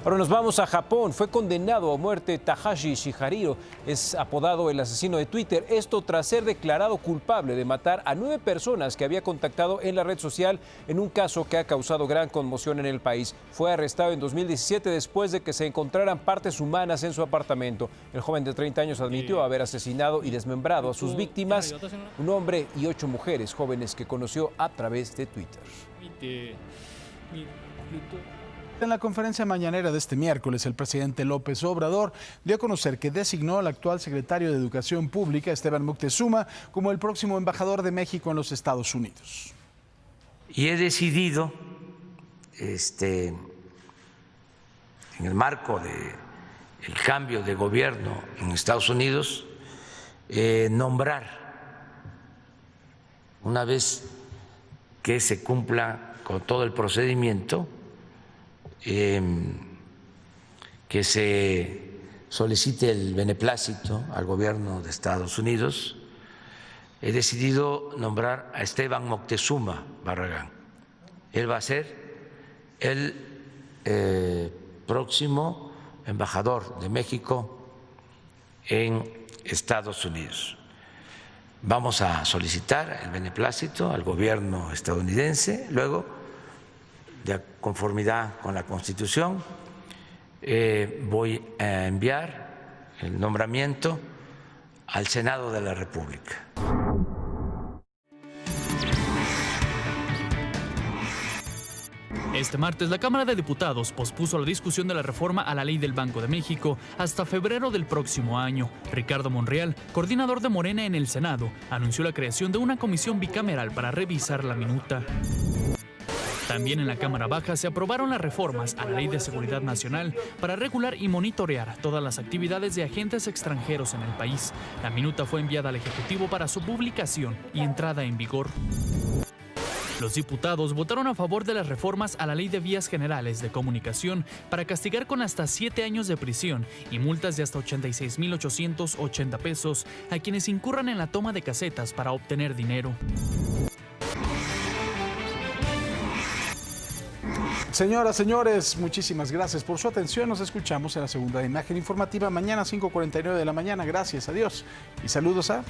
Ahora nos vamos a Japón. Fue condenado a muerte Takashi Shihariro, es apodado el asesino de Twitter. Esto tras ser declarado culpable de matar a 9 personas que había contactado en la red social en un caso que ha causado gran conmoción en el país. Fue arrestado en 2017 después de que se encontraran partes humanas en su apartamento. El joven de 30 años admitió haber asesinado y desmembrado a sus víctimas, un hombre y 8 mujeres jóvenes que conoció a través de Twitter. En la conferencia mañanera de este miércoles, el presidente López Obrador dio a conocer que designó al actual secretario de Educación Pública, Esteban Moctezuma, como el próximo embajador de México en los Estados Unidos. Y he decidido, en el marco del cambio de gobierno en Estados Unidos, nombrar, una vez que se cumpla con todo el procedimiento, que se solicite el beneplácito al gobierno de Estados Unidos, he decidido nombrar a Esteban Moctezuma Barragán. Él va a ser el próximo embajador de México en Estados Unidos. Vamos a solicitar el beneplácito al gobierno estadounidense, luego, de conformidad con la Constitución, voy a enviar el nombramiento al Senado de la República. Este martes, la Cámara de Diputados pospuso la discusión de la reforma a la ley del Banco de México hasta febrero del próximo año. Ricardo Monreal, coordinador de Morena en el Senado, anunció la creación de una comisión bicameral para revisar la minuta. También en la Cámara Baja se aprobaron las reformas a la Ley de Seguridad Nacional para regular y monitorear todas las actividades de agentes extranjeros en el país. La minuta fue enviada al Ejecutivo para su publicación y entrada en vigor. Los diputados votaron a favor de las reformas a la Ley de Vías Generales de Comunicación para castigar con hasta 7 años de prisión y multas de hasta 86,880 pesos a quienes incurran en la toma de casetas para obtener dinero. Señoras, señores, muchísimas gracias por su atención. Nos escuchamos en la segunda imagen informativa mañana 5:49 de la mañana. Gracias, adiós y saludos a...